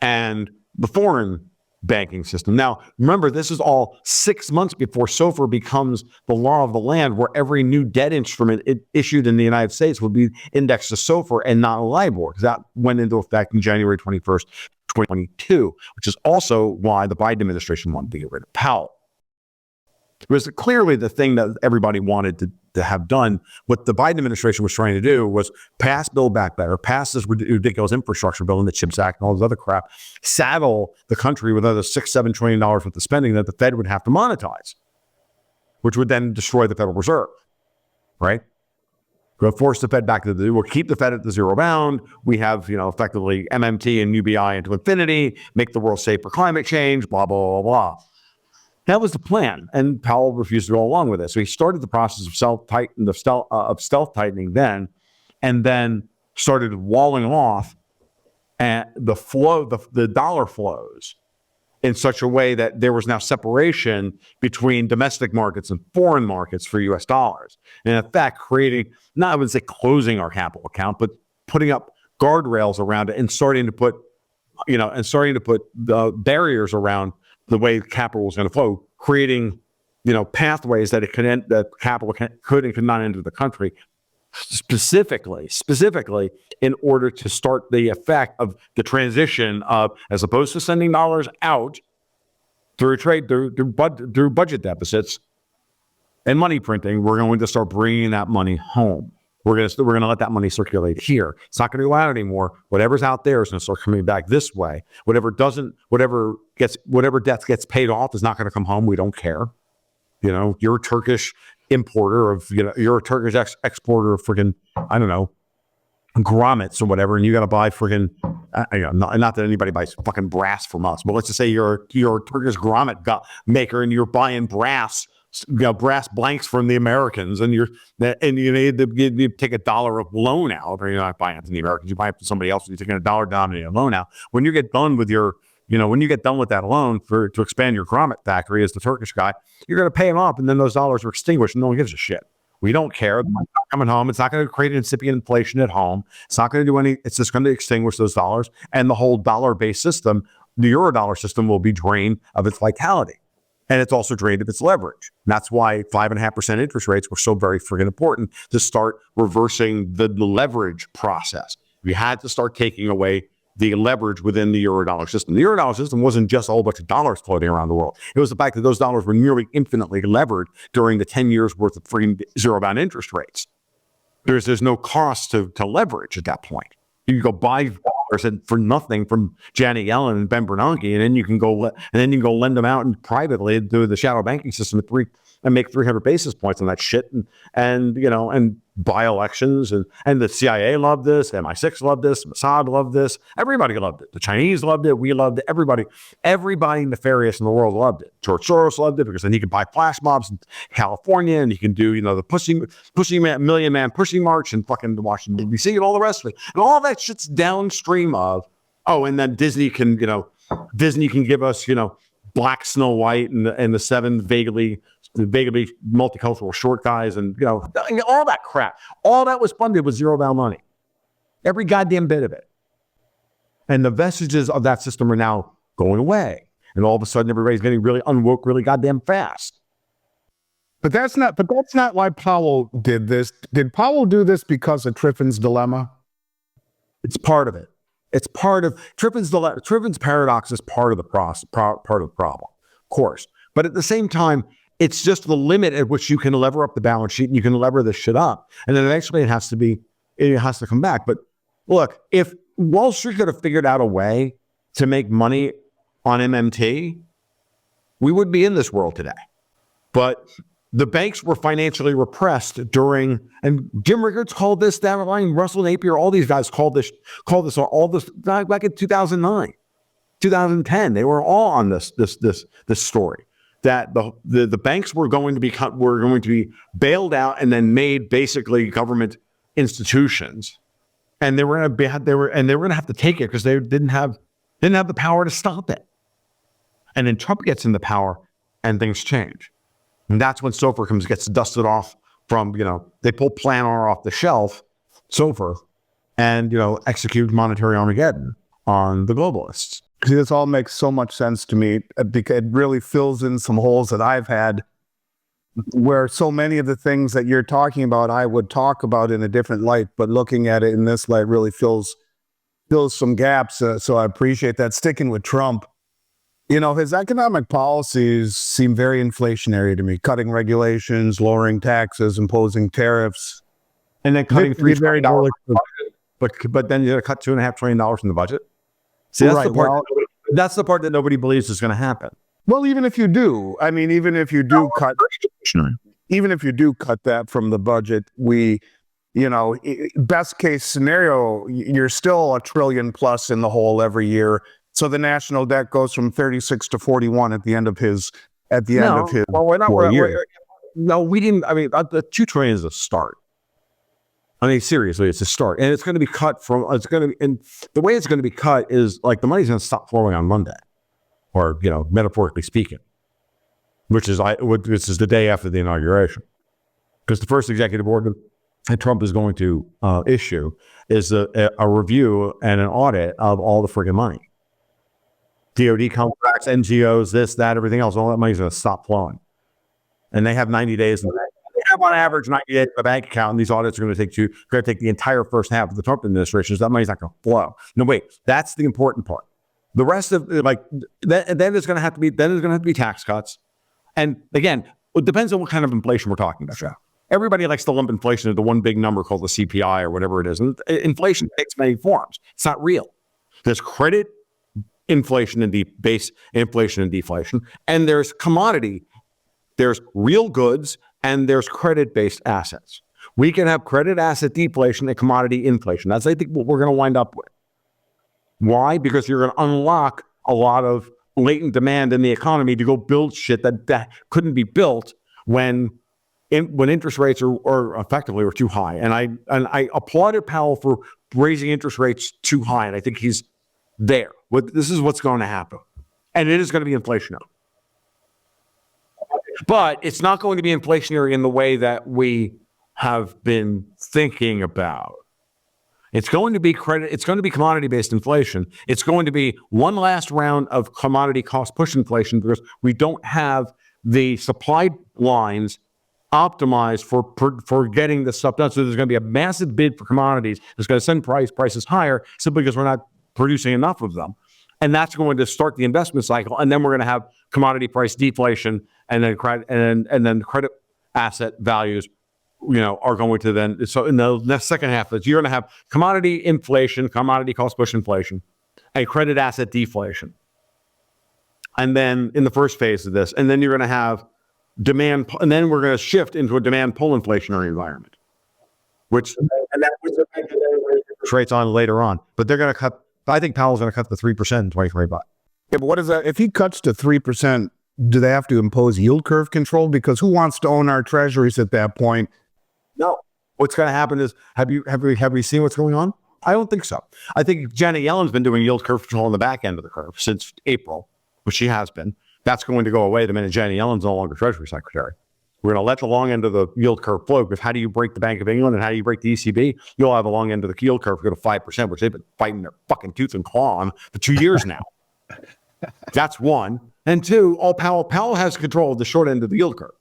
and the foreign banking system. Now, remember, this is all 6 months before SOFR becomes the law of the land, where every new debt instrument issued in the United States will be indexed to SOFR and not LIBOR, because that went into effect on January 21st, 2022, which is also why the Biden administration wanted to get rid of Powell. It was clearly the thing that everybody wanted to have done. What the Biden administration was trying to do was pass Build Back Better, pass this ridiculous infrastructure bill and the CHIPS Act and all this other crap, saddle the country with another $6-7 trillion worth of spending that the Fed would have to monetize, which would then destroy the Federal Reserve, right? We'll force the Fed back to we'll keep the Fed at the zero bound. We have, effectively MMT and UBI into infinity, make the world safe for climate change, blah, blah, blah, blah. That was the plan, and Powell refused to go along with it. So he started the process of stealth tightening then, and then started walling off the dollar flows in such a way that there was now separation between domestic markets and foreign markets for U.S. dollars. And in fact, creating, not I would say closing our capital account, but putting up guardrails around it and starting to put the barriers around the way capital was going to flow, creating, pathways that capital could and could not enter the country, specifically in order to start the effect of the transition of, as opposed to sending dollars out through budget deficits and money printing, we're going to start bringing that money home. We're going to let that money circulate here. It's not going to go out anymore. Whatever's out there is going to start coming back this way. Whatever debt gets paid off is not going to come home. We don't care. You're a Turkish importer you're a Turkish exporter of friggin', I don't know, grommets or whatever, and you got to buy friggin', not that anybody buys fucking brass from us, but let's just say you're a Turkish grommet maker and you're buying brass blanks from the Americans, and you take $1 of loan out, or you're not buying it from the Americans, you buy it from somebody else, you're taking $1 denominated loan out. When you get done with when you get done with that loan to expand your grommet factory as the Turkish guy, you're going to pay them up, and then those dollars are extinguished, and no one gives a shit. We don't care. The money's not coming home. It's not going to create incipient inflation at home. It's not going to do any. It's just going to extinguish those dollars, and the whole dollar-based system, the Eurodollar system, will be drained of its vitality. And it's also drained of its leverage. And that's why 5.5% interest rates were so very friggin' important, to start reversing the leverage process. We had to start taking away the leverage within the Eurodollar system. The Eurodollar system wasn't just a whole bunch of dollars floating around the world. It was the fact that those dollars were nearly infinitely levered during the 10 years worth of free zero-bound interest rates. There's no cost to leverage at that point. You can go buy dollars for nothing from Janet Yellen and Ben Bernanke, and then you can go lend them out and privately through the shadow banking system and make 300 basis points on that shit, and buy elections, and the CIA loved this, MI6 loved this, Mossad loved this, everybody loved it. The Chinese loved it, we loved it, everybody nefarious in the world loved it. George Soros loved it because then he could buy flash mobs in California, and he can do the pushing million man pushing march in fucking Washington D.C. and all the rest of it, and all that shit's downstream of. Oh, and then Disney can give us Black Snow White and the 7 vaguely multicultural short guys, and all that crap. All that was funded with zero-bound money, every goddamn bit of it. And the vestiges of that system are now going away, and all of a sudden everybody's getting really unwoke really goddamn fast. But that's not why Powell did this. Did Powell do this because of Triffin's dilemma? It's part of it. It's part of Triffin's paradox is part of the part of the problem, of course. But at the same time, it's just the limit at which you can lever up the balance sheet, and you can lever this shit up, and then eventually it has to come back. But look, if Wall Street could have figured out a way to make money on MMT, we wouldn't be in this world today. But the banks were financially repressed and Jim Rickards called this down the line, Russell Napier, all these guys called this back in 2009, 2010. They were all on this story, that the banks were going to be bailed out and then made basically government institutions, and they were going to have to take it because they didn't have the power to stop it. And then Trump gets in the power, and things change. And that's when SOFR gets dusted off from, they pull Plan R off the shelf, SOFR, and, execute monetary Armageddon on the globalists. See, this all makes so much sense to me because it really fills in some holes that I've had where so many of the things that you're talking about, I would talk about in a different light, but looking at it in this light really fills some gaps. So I appreciate that. Sticking with Trump, his economic policies seem very inflationary to me, cutting regulations, lowering taxes, imposing tariffs. And then cutting $3 very trillion but then you're going to cut $2.5 trillion from the budget. See, that's the part. That's the part that nobody believes is going to happen. Well, even if you do, even if you do cut that from the budget, best case scenario, you're still $1 trillion plus in the hole every year. So the national debt goes from 36 to 41 at the end of his. Well, we didn't. The $2 trillion is a start. Seriously, it's a start, and it's going to be cut from. And the way it's going to be cut is like the money's going to stop flowing on Monday, or metaphorically speaking, which is the day after the inauguration, because the first executive order that Trump is going to issue is a review and an audit of all the friggin' money, DoD contracts, NGOs, this, that, everything else. All that money's going to stop flowing, and they have 90 days. They have on average 90 days in the bank account, and these audits are going to take the entire first half of the Trump administration. So that money's not going to flow. No, wait, that's the important part. The rest of then there's going to have to be tax cuts, and again, it depends on what kind of inflation we're talking about. Yeah. Everybody likes to lump inflation into one big number called the CPI or whatever it is, and inflation takes many forms. It's not real. There's credit inflation and base inflation and deflation, and there's commodity. There's real goods and there's credit-based assets. We can have credit asset deflation and commodity inflation. That's, I think, what we're going to wind up with. Why? Because you're going to unlock a lot of latent demand in the economy to go build shit that couldn't be built when interest rates are effectively too high. And I applauded Powell for raising interest rates too high, and I think he's there. This is what's going to happen, and it is going to be inflationary. But it's not going to be inflationary in the way that we have been thinking about. It's going to be commodity-based inflation. It's going to be one last round of commodity cost push inflation because we don't have the supply lines optimized for getting this stuff done. So there's going to be a massive bid for commodities that's going to send prices higher simply because we're not producing enough of them. And that's going to start the investment cycle. And then we're going to have commodity price deflation, and then credit asset values, are going to then. So in the next second half of this, you're going to have commodity inflation, commodity cost push inflation, and credit asset deflation. And then in the first phase of this, and then you're going to have demand, and then we're going to shift into a demand pull inflationary environment, which rates on later on. But they're going to cut. I think Powell's going to cut the 3% in 2025. Yeah, but what is that? If he cuts to 3%, do they have to impose yield curve control? Because who wants to own our treasuries at that point? No. What's going to happen is, have we seen what's going on? I don't think so. I think Janet Yellen's been doing yield curve control on the back end of the curve since April, which she has been. That's going to go away the minute Janet Yellen's no longer Treasury Secretary. We're going to let the long end of the yield curve flow, because how do you break the Bank of England and how do you break the ECB? You'll have a long end of the yield curve go to 5%, which they've been fighting their fucking tooth and claw on for 2 years now. That's one. And two, Powell has control of the short end of the yield curve.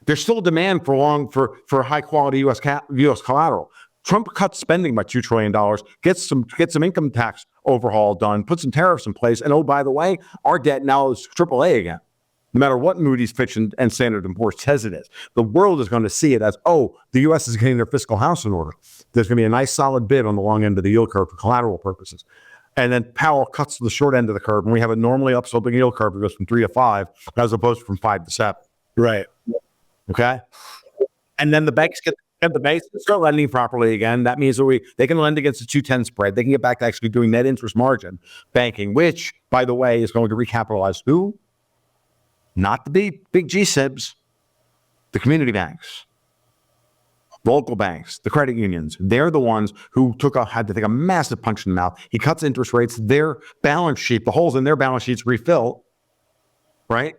There's still demand for high quality U.S. collateral. Trump cuts spending by $2 trillion, gets some income tax overhaul done, put some tariffs in place, and oh, by the way, our debt now is AAA again. No matter what Moody's, Fitch, and Standard & Poor's says it is, the world is going to see it as, the U.S. is getting their fiscal house in order. There's going to be a nice solid bid on the long end of the yield curve for collateral purposes. And then Powell cuts to the short end of the curve, and we have a normally upsloping yield curve that goes from 3 to 5, as opposed to from 5 to 7. Right. Okay. And then the banks get the banks start lending properly again. That means that they can lend against a 210 spread. They can get back to actually doing net interest margin banking, which, by the way, is going to recapitalize who? Not the big G-SIBs, the community banks, local banks, the credit unions. They're the ones who had to take a massive punch in the mouth. He cuts interest rates. Their balance sheet, the holes in their balance sheets refill, right?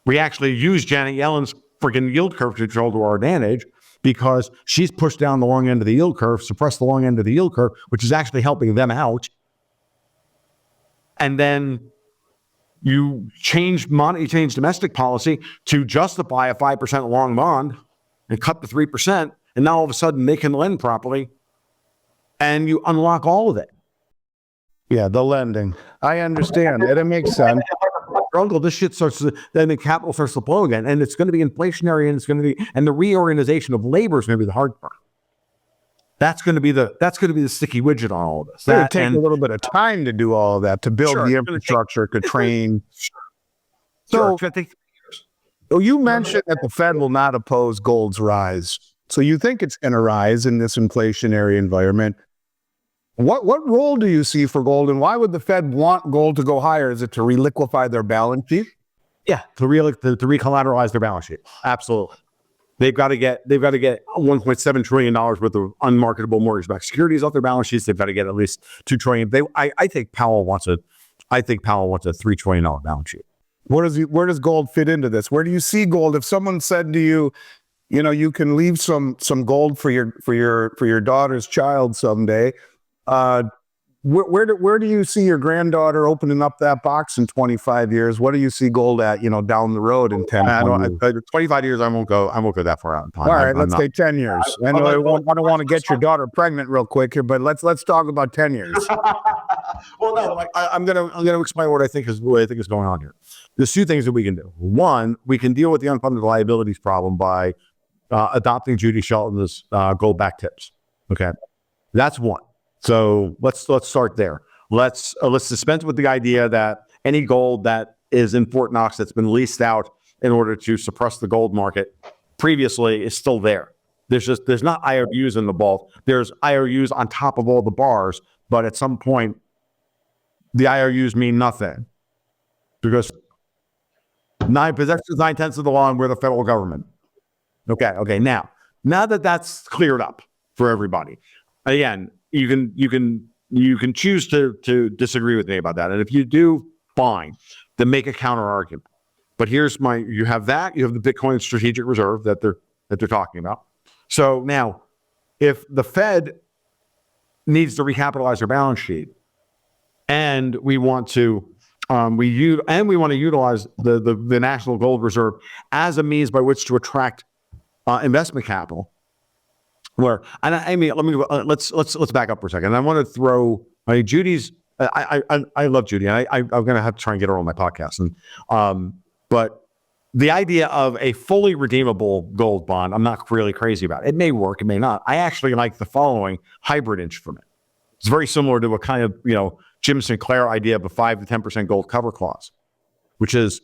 We actually use Janet Yellen's freaking yield curve control to our advantage because she's pushed down the long end of the yield curve, suppressed the long end of the yield curve, which is actually helping them out. And then you change domestic policy to justify a 5% long bond and cut the 3%. And now all of a sudden they can lend properly and you unlock all of it. Yeah, the lending. I understand. And it makes sense. Uncle, this shit starts to, then the capital starts to flow again, and it's going to be inflationary, and it's going to be, and the reorganization of labor is going to be the hard part. That's going to be the sticky widget on all of this. It's going to take a little bit of time to do all of that, to build the infrastructure, to train. So, you mentioned that the Fed will not oppose gold's rise. So you think it's going to rise in this inflationary environment. What role do you see for gold, and why would the Fed want gold to go higher? Is it to reliquify their balance sheet? Yeah, to recollateralize their balance sheet. Absolutely. They've got to get $1.7 trillion worth of unmarketable mortgage-backed securities off their balance sheets. They've got to get at least $2 trillion. I think Powell wants a $3 trillion balance sheet. Where does gold fit into this? Where do you see gold? If someone said to you, you can leave some gold for your daughter's child someday, where do you see your granddaughter opening up that box in 25 years? What do you see gold at, down the road in 10, 25 years? I won't go that far out in time. All right, let's say 10 years. I know I don't want to get your daughter pregnant real quick here, but let's talk about 10 years. Well, no, I'm gonna explain what I think is going on here. There's two things that we can do. One, we can deal with the unfunded liabilities problem by adopting Judy Shelton's gold-backed tips. Okay, that's one. So let's start there. Let's dispense with the idea that any gold that is in Fort Knox that's been leased out in order to suppress the gold market previously is still there. There's not IOUs in the vault. There's IOUs on top of all the bars, but at some point the IOUs mean nothing because possession is 9/10 of the law and we're the federal government. Okay. Now that that's cleared up for everybody, again. You can choose to disagree with me about that. And if you do, fine, then make a counter argument. But you have the Bitcoin strategic reserve that they're talking about. So now if the Fed needs to recapitalize their balance sheet and we want to utilize the National Gold Reserve as a means by which to attract investment capital, let's back up for a second. I want to throw Judy's. I love Judy. I'm going to have to try and get her on my podcast. But the idea of a fully redeemable gold bond, I'm not really crazy about. It may work, it may not. I actually like the following hybrid instrument. It's very similar to a kind of Jim Sinclair idea of a 5 to 10% gold cover clause, which is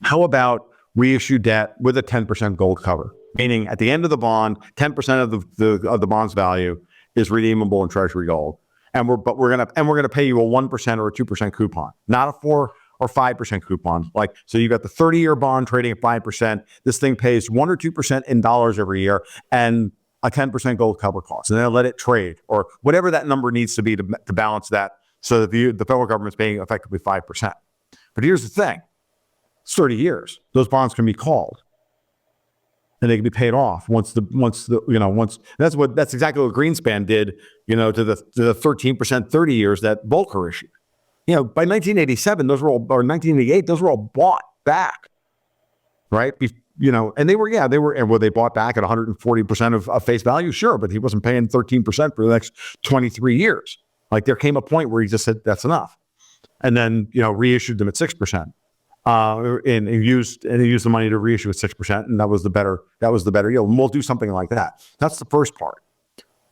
how about we issue debt with a 10% gold cover? Meaning, at the end of the bond, 10% of the bond's value is redeemable in Treasury gold, and we're gonna pay you a 1% or a 2% coupon, not a 4 or 5% coupon. So you got the 30-year bond trading at 5%. This thing pays 1 or 2% in dollars every year, and a 10% gold cover cost, and then let it trade or whatever that number needs to be to balance that, so that the federal government's paying effectively 5%. But here's the thing: it's 30 years. Those bonds can be called. And they can be paid off once that's exactly what Greenspan did, to the 13% 30 years that Volcker issued. By 1987, or 1988, those were all bought back, right? And they were bought back at 140% of face value, sure, but he wasn't paying 13% for the next 23 years. There came a point where he just said that's enough, and then reissued them at 6%. And he used the money to reissue at 6%, and that was the better yield. And we'll do something like that. That's the first part.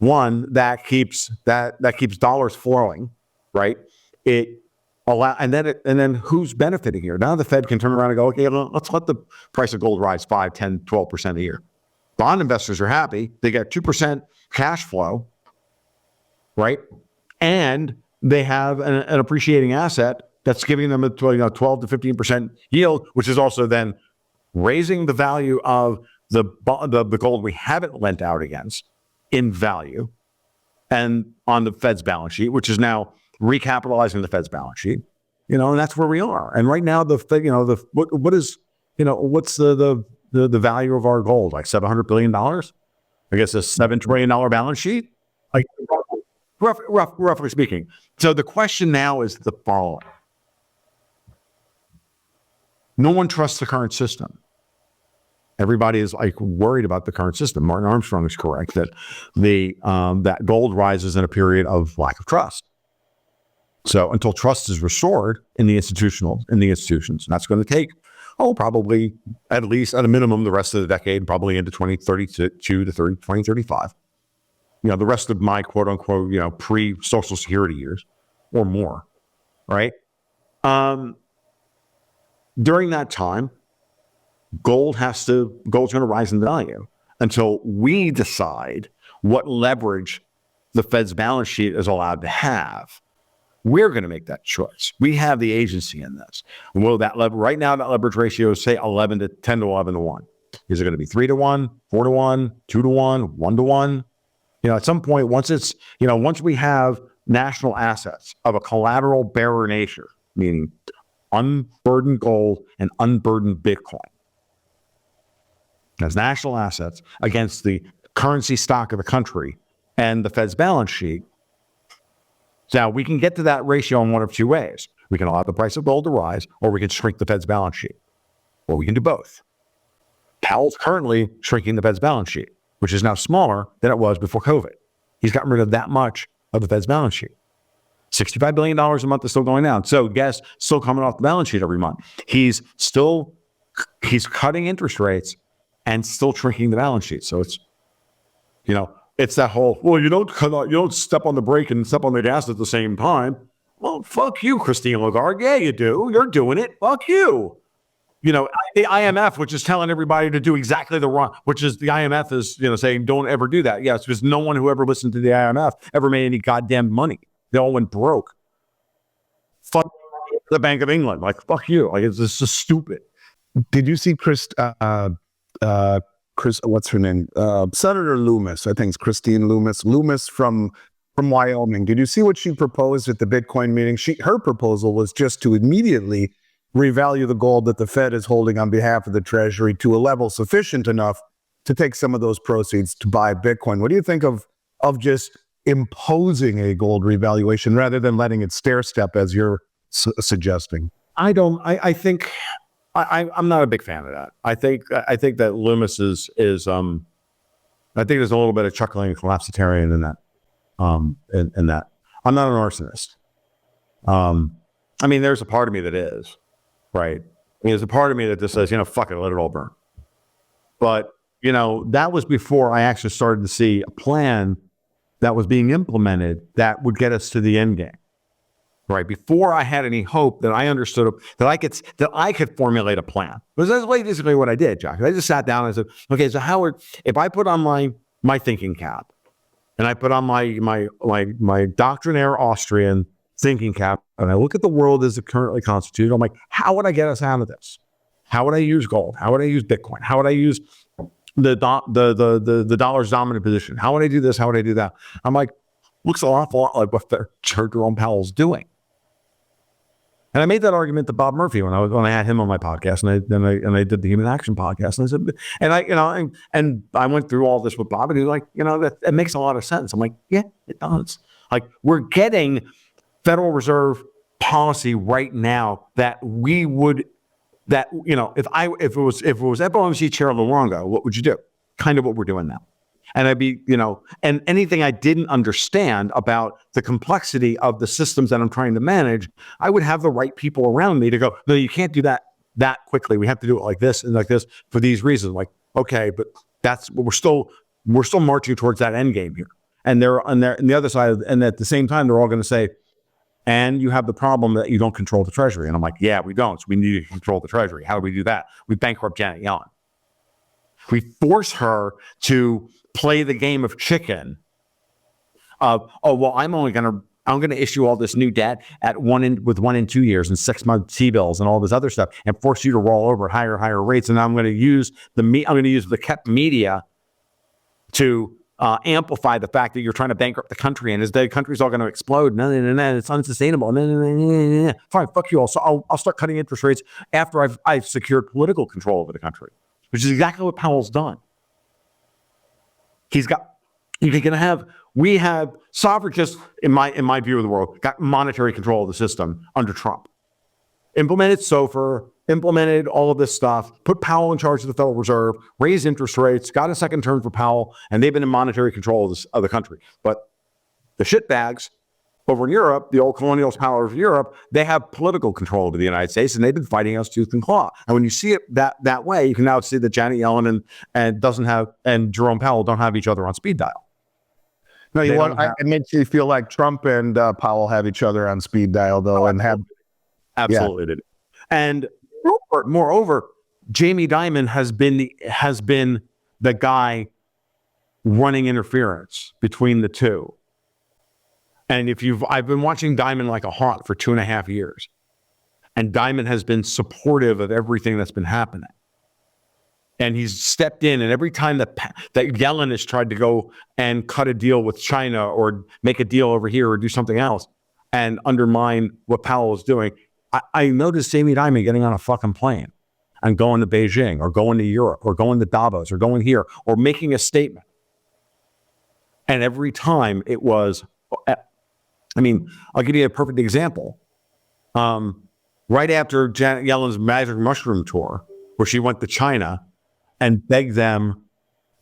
One that keeps dollars flowing, right? And then who's benefiting here? Now the Fed can turn around and go, okay, let's let the price of gold rise 5, 10, 12% a year. Bond investors are happy. They get 2% cash flow, right? And they have an appreciating asset that's giving them a 12 to 15% yield, which is also then raising the value of the gold we haven't lent out against in value, and on the Fed's balance sheet, which is now recapitalizing the Fed's balance sheet. And that's where we are. And right now, the Fed, what is what's the value of our gold? Like $700 billion? I guess a $7 trillion balance sheet? Like roughly speaking. So the question now is the following. No one trusts the current system. Everybody is like worried about the current system. Martin Armstrong is correct that that gold rises in a period of lack of trust. So until trust is restored in the institutions, that's going to take probably at least at a minimum the rest of the decade, probably into 2032 to 2035. The rest of my quote unquote pre-Social Security years or more, right? During that time, gold's going to rise in value until we decide what leverage the Fed's balance sheet is allowed to have. We're going to make that choice. We have the agency in this. Will that right now that leverage ratio is say 10 to 11 to 1. Is it going to be 3 to 1, 4 to 1, 2 to 1, 1 to 1? At some point, once we have national assets of a collateral bearer nature, meaning unburdened gold and unburdened Bitcoin, as national assets against the currency stock of the country and the Fed's balance sheet. Now, we can get to that ratio in one of two ways. We can allow the price of gold to rise, or we can shrink the Fed's balance sheet. Or we can do both. Powell's currently shrinking the Fed's balance sheet, which is now smaller than it was before COVID. He's gotten rid of that much of the Fed's balance sheet. $65 billion a month is still going down. So guess still coming off the balance sheet every month. He's cutting interest rates and still shrinking the balance sheet. So it's, it's that whole, you don't step on the brake and step on the gas at the same time. Well, fuck you, Christine Lagarde. Yeah, you do. You're doing it. Fuck you. The IMF, which is telling everybody to do exactly the wrong, which is the IMF is, saying don't ever do that. Yes, because no one who ever listened to the IMF ever made any goddamn money. They all went broke. Fuck the Bank of England. Like, fuck you. Like, it's just stupid. Did you see Chris, what's her name? Senator Loomis. I think it's Christine Loomis. Loomis from Wyoming. Did you see what she proposed at the Bitcoin meeting? Her proposal was just to immediately revalue the gold that the Fed is holding on behalf of the Treasury to a level sufficient enough to take some of those proceeds to buy Bitcoin. What do you think of just imposing a gold revaluation rather than letting it stair step as you're suggesting? I'm not a big fan of that. I think that Loomis is I think there's a little bit of chuckling and collapsitarian in that. In that, I'm not an arsonist. There's a part of me that is, right? There's a part of me that just says, fuck it, let it all burn. But that was before I actually started to see a plan that was being implemented that would get us to the end game. Right, before I had any hope that I understood that I could formulate a plan. Because that's basically what I did, Jack. I just sat down and I said, okay, so Howard, if I put on my thinking cap and I put on my doctrinaire Austrian thinking cap and I look at the world as it currently constituted, I'm like, how would I get us out of this? How would I use gold? How would I use Bitcoin? How would I use the dollar's dominant position? How would I do this? How would I do that? I'm like, looks an awful lot like what Jerome Powell's doing. And I made that argument to Bob Murphy when I had him on my podcast, and I did the Human Action podcast, and I said, and I went through all this with Bob, and he was like, that it makes a lot of sense. I'm like, yeah, it does. Like, we're getting Federal Reserve policy right now that we would, if it was FOMC Chair Luongo, what would you do? Kind of what we're doing now. And I'd be, and anything I didn't understand about the complexity of the systems that I'm trying to manage, I would have the right people around me to go, no, you can't do that quickly. We have to do it like this and like this for these reasons. Like, okay, but we're still marching towards that end game here. And they're on the other side, and at the same time, they're all going to say, and you have the problem that you don't control the Treasury. And I'm like, yeah, we don't. So we need to control the Treasury. How do we do that? We bankrupt Janet Yellen. We force her to play the game of chicken of, I'm going to issue all this new debt at 1 and 2 years and 6 month T-bills and all this other stuff and force you to roll over at higher rates. And I'm going to use the kept media to amplify the fact that you're trying to bankrupt the country and the country's all going to explode. No, it's unsustainable. No. Fine, fuck you all. So I'll start cutting interest rates after I've secured political control over the country, which is exactly what Powell's done. We have sovereigntists, in my view of the world, got monetary control of the system under Trump. Implemented SOFR, implemented all of this stuff, put Powell in charge of the Federal Reserve, raised interest rates, got a second term for Powell, and they've been in monetary control of the country. But the shitbags over in Europe, the old colonial powers of Europe, they have political control over the United States, and they've been fighting us tooth and claw. And when you see it that way, you can now see that Janet Yellen and Jerome Powell don't have each other on speed dial. No, it makes you feel like Trump and Powell have each other on speed dial, though, and have absolutely did. And moreover, Jamie Dimon has been the guy running interference between the two. And I've been watching Dimon like a hawk for 2.5 years, and Dimon has been supportive of everything that's been happening. And he's stepped in, and every time that Yellen has tried to go and cut a deal with China or make a deal over here or do something else and undermine what Powell is doing, I noticed Jamie Dimon getting on a fucking plane and going to Beijing or going to Europe or going to Davos or going here or making a statement. And every time it was, I'll give you a perfect example. Right after Janet Yellen's Magic Mushroom Tour, where she went to China and begged them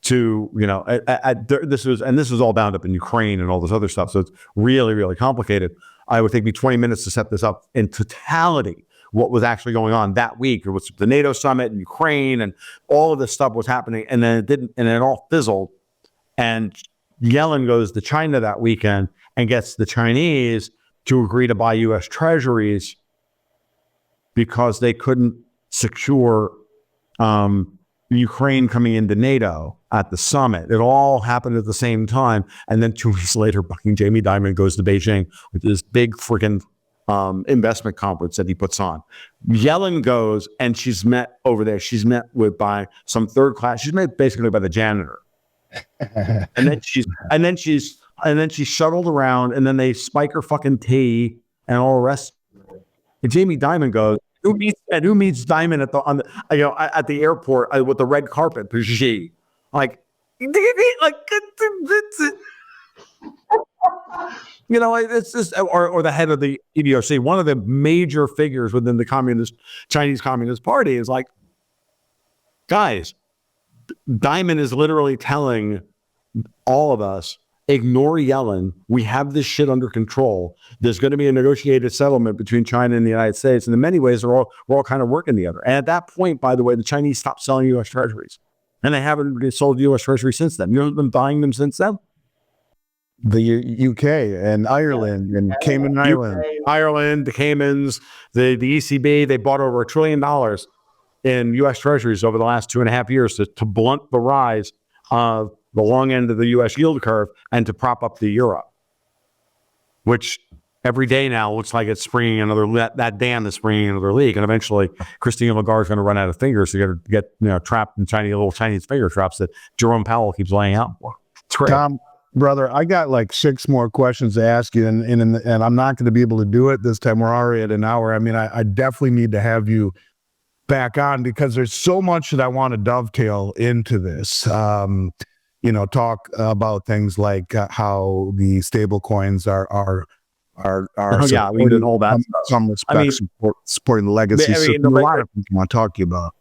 to, this was all bound up in Ukraine and all this other stuff. So it's really, really complicated. It would take me 20 minutes to set this up in totality, what was actually going on that week. It was the NATO summit in Ukraine and all of this stuff was happening. And then it didn't, and it all fizzled. And Yellen goes to China that weekend and gets the Chinese to agree to buy U.S. treasuries because they couldn't secure Ukraine coming into NATO at the summit. It all happened at the same time. And then 2 weeks later, fucking Jamie Dimon goes to Beijing with this big freaking investment conference that he puts on. Yellen goes and she's met over there. She's met by some third class. She's met basically by the janitor. and then she's shuttled around, and then they spike her fucking tea and all the rest. And Jamie Dimon goes, who meets Dimon at the airport with the red carpet? She or the head of the EDOC, one of the major figures within the Chinese Communist Party, is like, guys, Dimon is literally telling all of us, ignore Yellen. We have this shit under control. There's going to be a negotiated settlement between China and the United States. And in many ways, we're all kind of working together. And at that point, by the way, the Chinese stopped selling U.S. treasuries. And they haven't sold U.S. treasuries since then. You know who's been buying them since then? The UK and Ireland and Cayman Islands. Ireland, the Caymans, the ECB, they bought over $1 trillion in U.S. treasuries over the last 2.5 years to blunt the rise of the long end of the U.S. yield curve and to prop up the euro, which every day now looks like it's springing that dam is springing another leak. And eventually Christine Lagarde is going to run out of fingers to get trapped in little Chinese finger traps that Jerome Powell keeps laying out for. It's great. Tom, brother, I got like 6 more questions to ask you, and I'm not going to be able to do it this time. We're already at an hour. I mean, I definitely need to have you back on because there's so much that I want to dovetail into this. Talk about things like how the stable coins are we did all that. Some respects, supporting the legacy. A lot of things I want to talk to you about.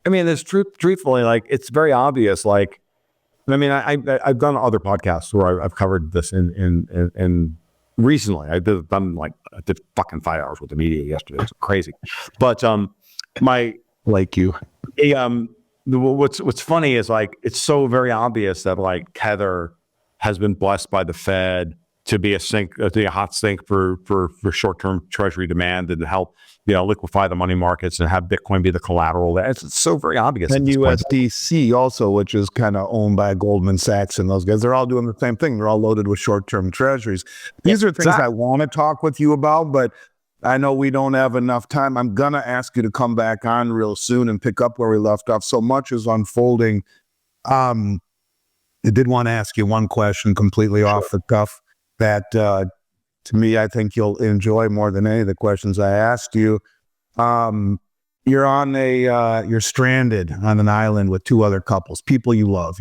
I mean, there's truthfully, like, it's very obvious. Like, I've done other podcasts where I've covered this in recently. I did fucking 5 hours with the media yesterday. It's crazy. But what's funny is, like, it's so very obvious that, like, Tether has been blessed by the Fed to be a hot sink for short-term treasury demand and to help liquefy the money markets and have Bitcoin be the collateral. It's so very obvious. And USDC also, which is kind of owned by Goldman Sachs and those guys, they're all doing the same thing. They're all loaded with short-term treasuries. These are things I want to talk with you about, but I know we don't have enough time. I'm going to ask you to come back on real soon and pick up where we left off. So much is unfolding. I did want to ask you one question completely off the cuff that to me, I think you'll enjoy more than any of the questions I asked you. You're on you're stranded on an island with two other couples, people you love,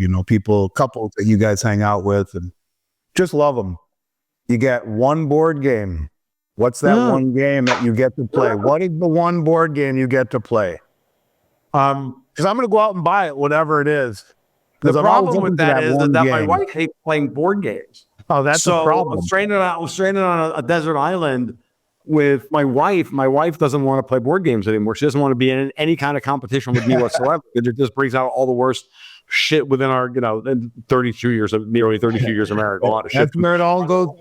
couples that you guys hang out with and just love them. You get one board game. What's that one game that you get to play? What is the one board game you get to play? Because I'm going to go out and buy it, whatever it is. The problem with that is that my wife hates playing board games. Oh, that's a problem. I'm stranded on a desert island with my wife. My wife doesn't want to play board games anymore. She doesn't want to be in any kind of competition with me whatsoever. It just brings out all the worst shit within our, 32 years of marriage. A lot of shit. That's where it all goes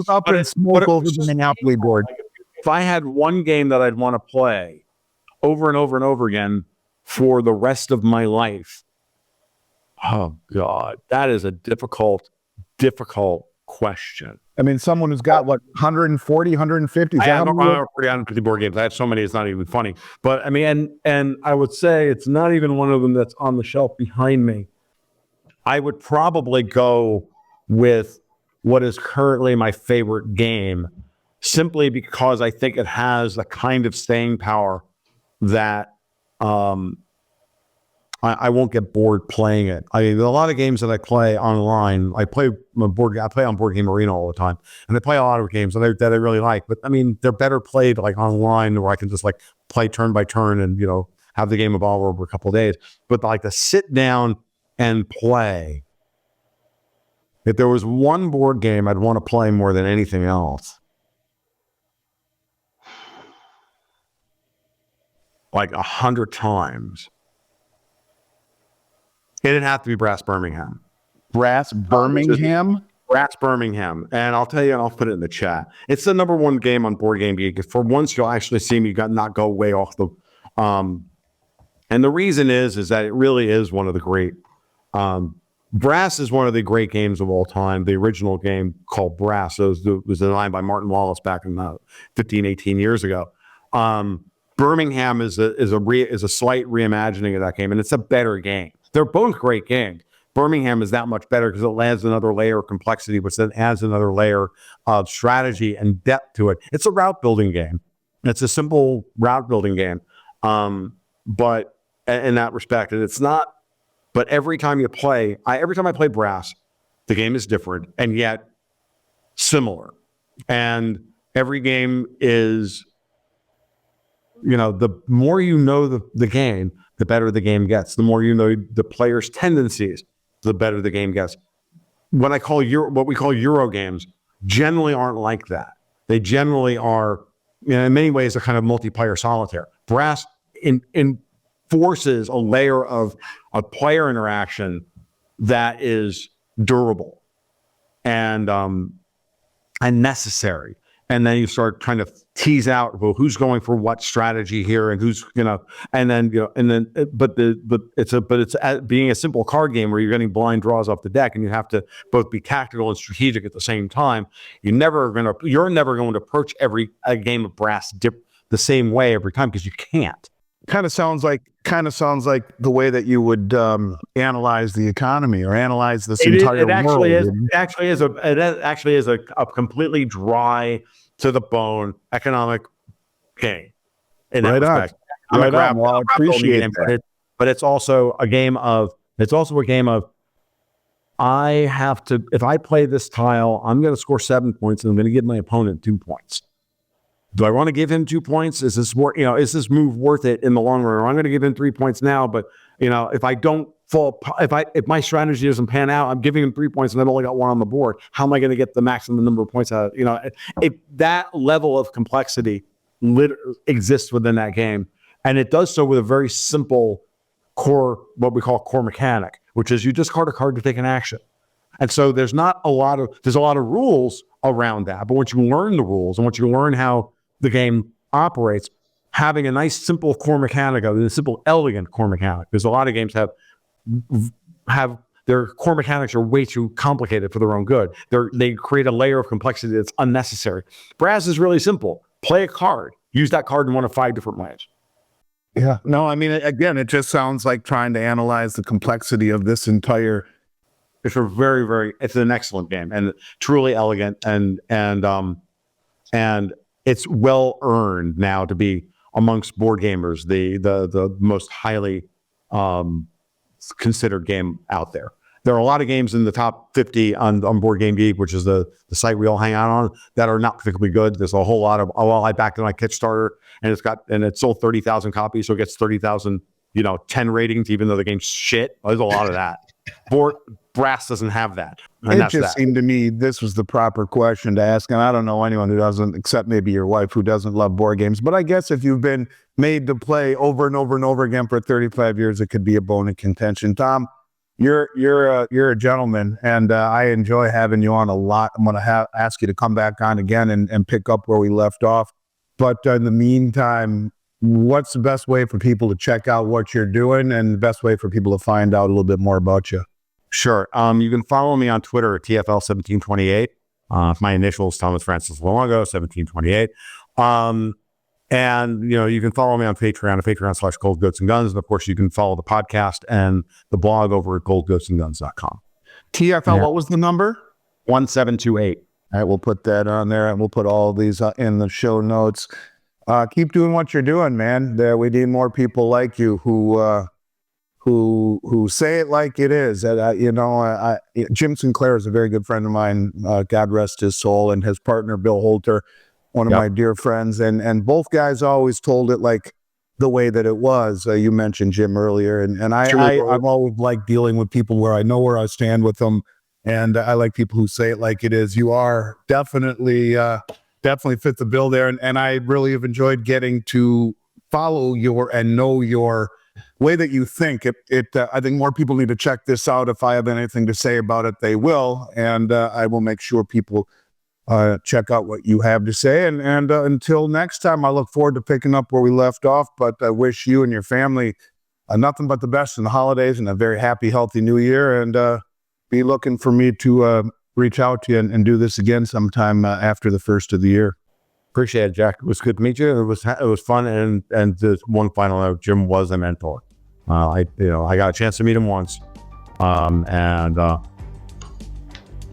up in smoke over the Monopoly board. If I had one game that I'd want to play over and over and over again for the rest of my life, oh God, that is a difficult question. I mean, someone who's got 140, 150. I have 150 board games. I have so many, it's not even funny. But I mean, and I would say it's not even one of them that's on the shelf behind me. I would probably go with what is currently my favorite game, simply because I think it has the kind of staying power that I won't get bored playing it. I mean, a lot of games that I play online, I play on Board Game Arena all the time, and I play a lot of games that I really like. But I mean, they're better played like online, where I can just play turn by turn and have the game evolve over a couple of days. But to sit down and play, if there was one board game I'd want to play more than anything else, 100 times. It'd have to be Brass Birmingham. Brass Birmingham? Brass Birmingham. And I'll tell you, and I'll put it in the chat. It's the number one game on Board Game Geek. For once, you'll actually see me not go way off the... and the reason is that it really is one of the great... Brass is one of the great games of all time. The original game called Brass was designed by Martin Wallace back in 15, 18 years ago. Birmingham is a slight reimagining of that game, and it's a better game. They're both great games. Birmingham is that much better because it adds another layer of complexity, which then adds another layer of strategy and depth to it. It's a route building game. It's a simple route building game. But in that respect, and it's not, but every time I play Brass, the game is different and yet similar. And every game is, the more you know the game, the better the game gets. The more you know the player's tendencies, the better the game gets. What we call Euro games generally aren't like that. They generally are, in many ways, a kind of multiplayer solitaire. Brass enforces a layer of player interaction that is durable and necessary. And then you start trying to tease out, well, who's going for what strategy here, and who's but it's being a simple card game where you're getting blind draws off the deck, and you have to both be tactical and strategic at the same time. You're never going to approach a game of Brass the same way every time, because you can't. Kind of sounds like the way that you would analyze the economy or analyze this entire world. It actually is a completely dry, to the bone economic game. In that respect. Right on. Well, I appreciate that. But it's also a game of. I have to. If I play this tile, I'm going to score 7 points, and I'm going to give my opponent 2 points. Do I want to give him 2 points? Is this is this move worth it in the long run? Or I'm going to give him 3 points now, but if I don't if my strategy doesn't pan out, I'm giving him 3 points and I've only got one on the board. How am I going to get the maximum number of points out? If that level of complexity exists within that game, and it does so with a very simple what we call core mechanic, which is you discard a card to take an action. And so there's a lot of rules around that, but once you learn the rules and once you learn how the game operates, having a nice simple core mechanic, a simple elegant core mechanic, because a lot of games have their core mechanics are way too complicated for their own good. They create a layer of complexity that's unnecessary. Brass is really simple. Play a card. Use that card in one of 5 different ways. Yeah. No, I mean, again, it just sounds like trying to analyze the complexity of this entire It's a very, very, it's an excellent game and truly elegant, and it's well earned now to be amongst board gamers the most highly considered game out there. There are a lot of games in the top 50 on Board Game Geek, which is the site we all hang out on, that are not particularly good. There's a whole lot of, I backed in my Kickstarter and it sold 30,000 copies, so it gets 30,000, 10 ratings, even though the game's shit. There's a lot of that. Brass doesn't have that. And it just seemed to me this was the proper question to ask. And I don't know anyone who doesn't, except maybe your wife, who doesn't love board games. But I guess if you've been made to play over and over and over again for 35 years, it could be a bone of contention. Tom, you're a gentleman, and I enjoy having you on a lot. I'm going to ask you to come back on again and pick up where we left off. But in the meantime, what's the best way for people to check out what you're doing, and the best way for people to find out a little bit more about you? Sure. You can follow me on Twitter at TFL1728. My initials, ThomasLuongo, 1728. And, you can follow me on Patreon at Patreon/Gold Goats and Guns. And of course, you can follow the podcast and the blog over at goldgoatsandguns.com. TFL, what was the number? 1728. All right, we'll put that on there, and we'll put all these in the show notes. Keep doing what you're doing, man. We need more people like you who say it like it is. Jim Sinclair is a very good friend of mine, God rest his soul, and his partner, Bill Holter, one of my dear friends. And both guys always told it like the way that it was. You mentioned Jim earlier. And I'm always like dealing with people where I know where I stand with them. And I like people who say it like it is. You are definitely fit the bill there. And I really have enjoyed getting to follow and know your way that you think. I think more people need to check this out. If I have anything to say about it, they will. And I will make sure people check out what you have to say. And until next time, I look forward to picking up where we left off. But I wish you and your family nothing but the best in the holidays and a very happy, healthy new year. And be looking for me to reach out to you and do this again sometime after the first of the year. Appreciate it, Jack. It was good to meet you. It was fun. And just one final note, Jim was a mentor. I got a chance to meet him once, and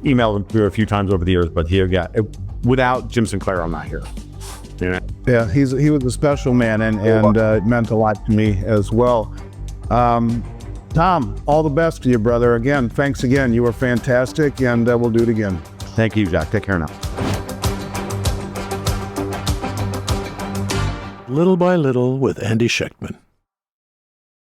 emailed him a few times over the years. But without Jim Sinclair, I'm not here. Yeah, he was a special man, and it meant a lot to me as well. Tom, all the best to you, brother. Again, thanks again. You were fantastic, and we'll do it again. Thank you, Jack. Take care now. Little by Little with Andy Schectman.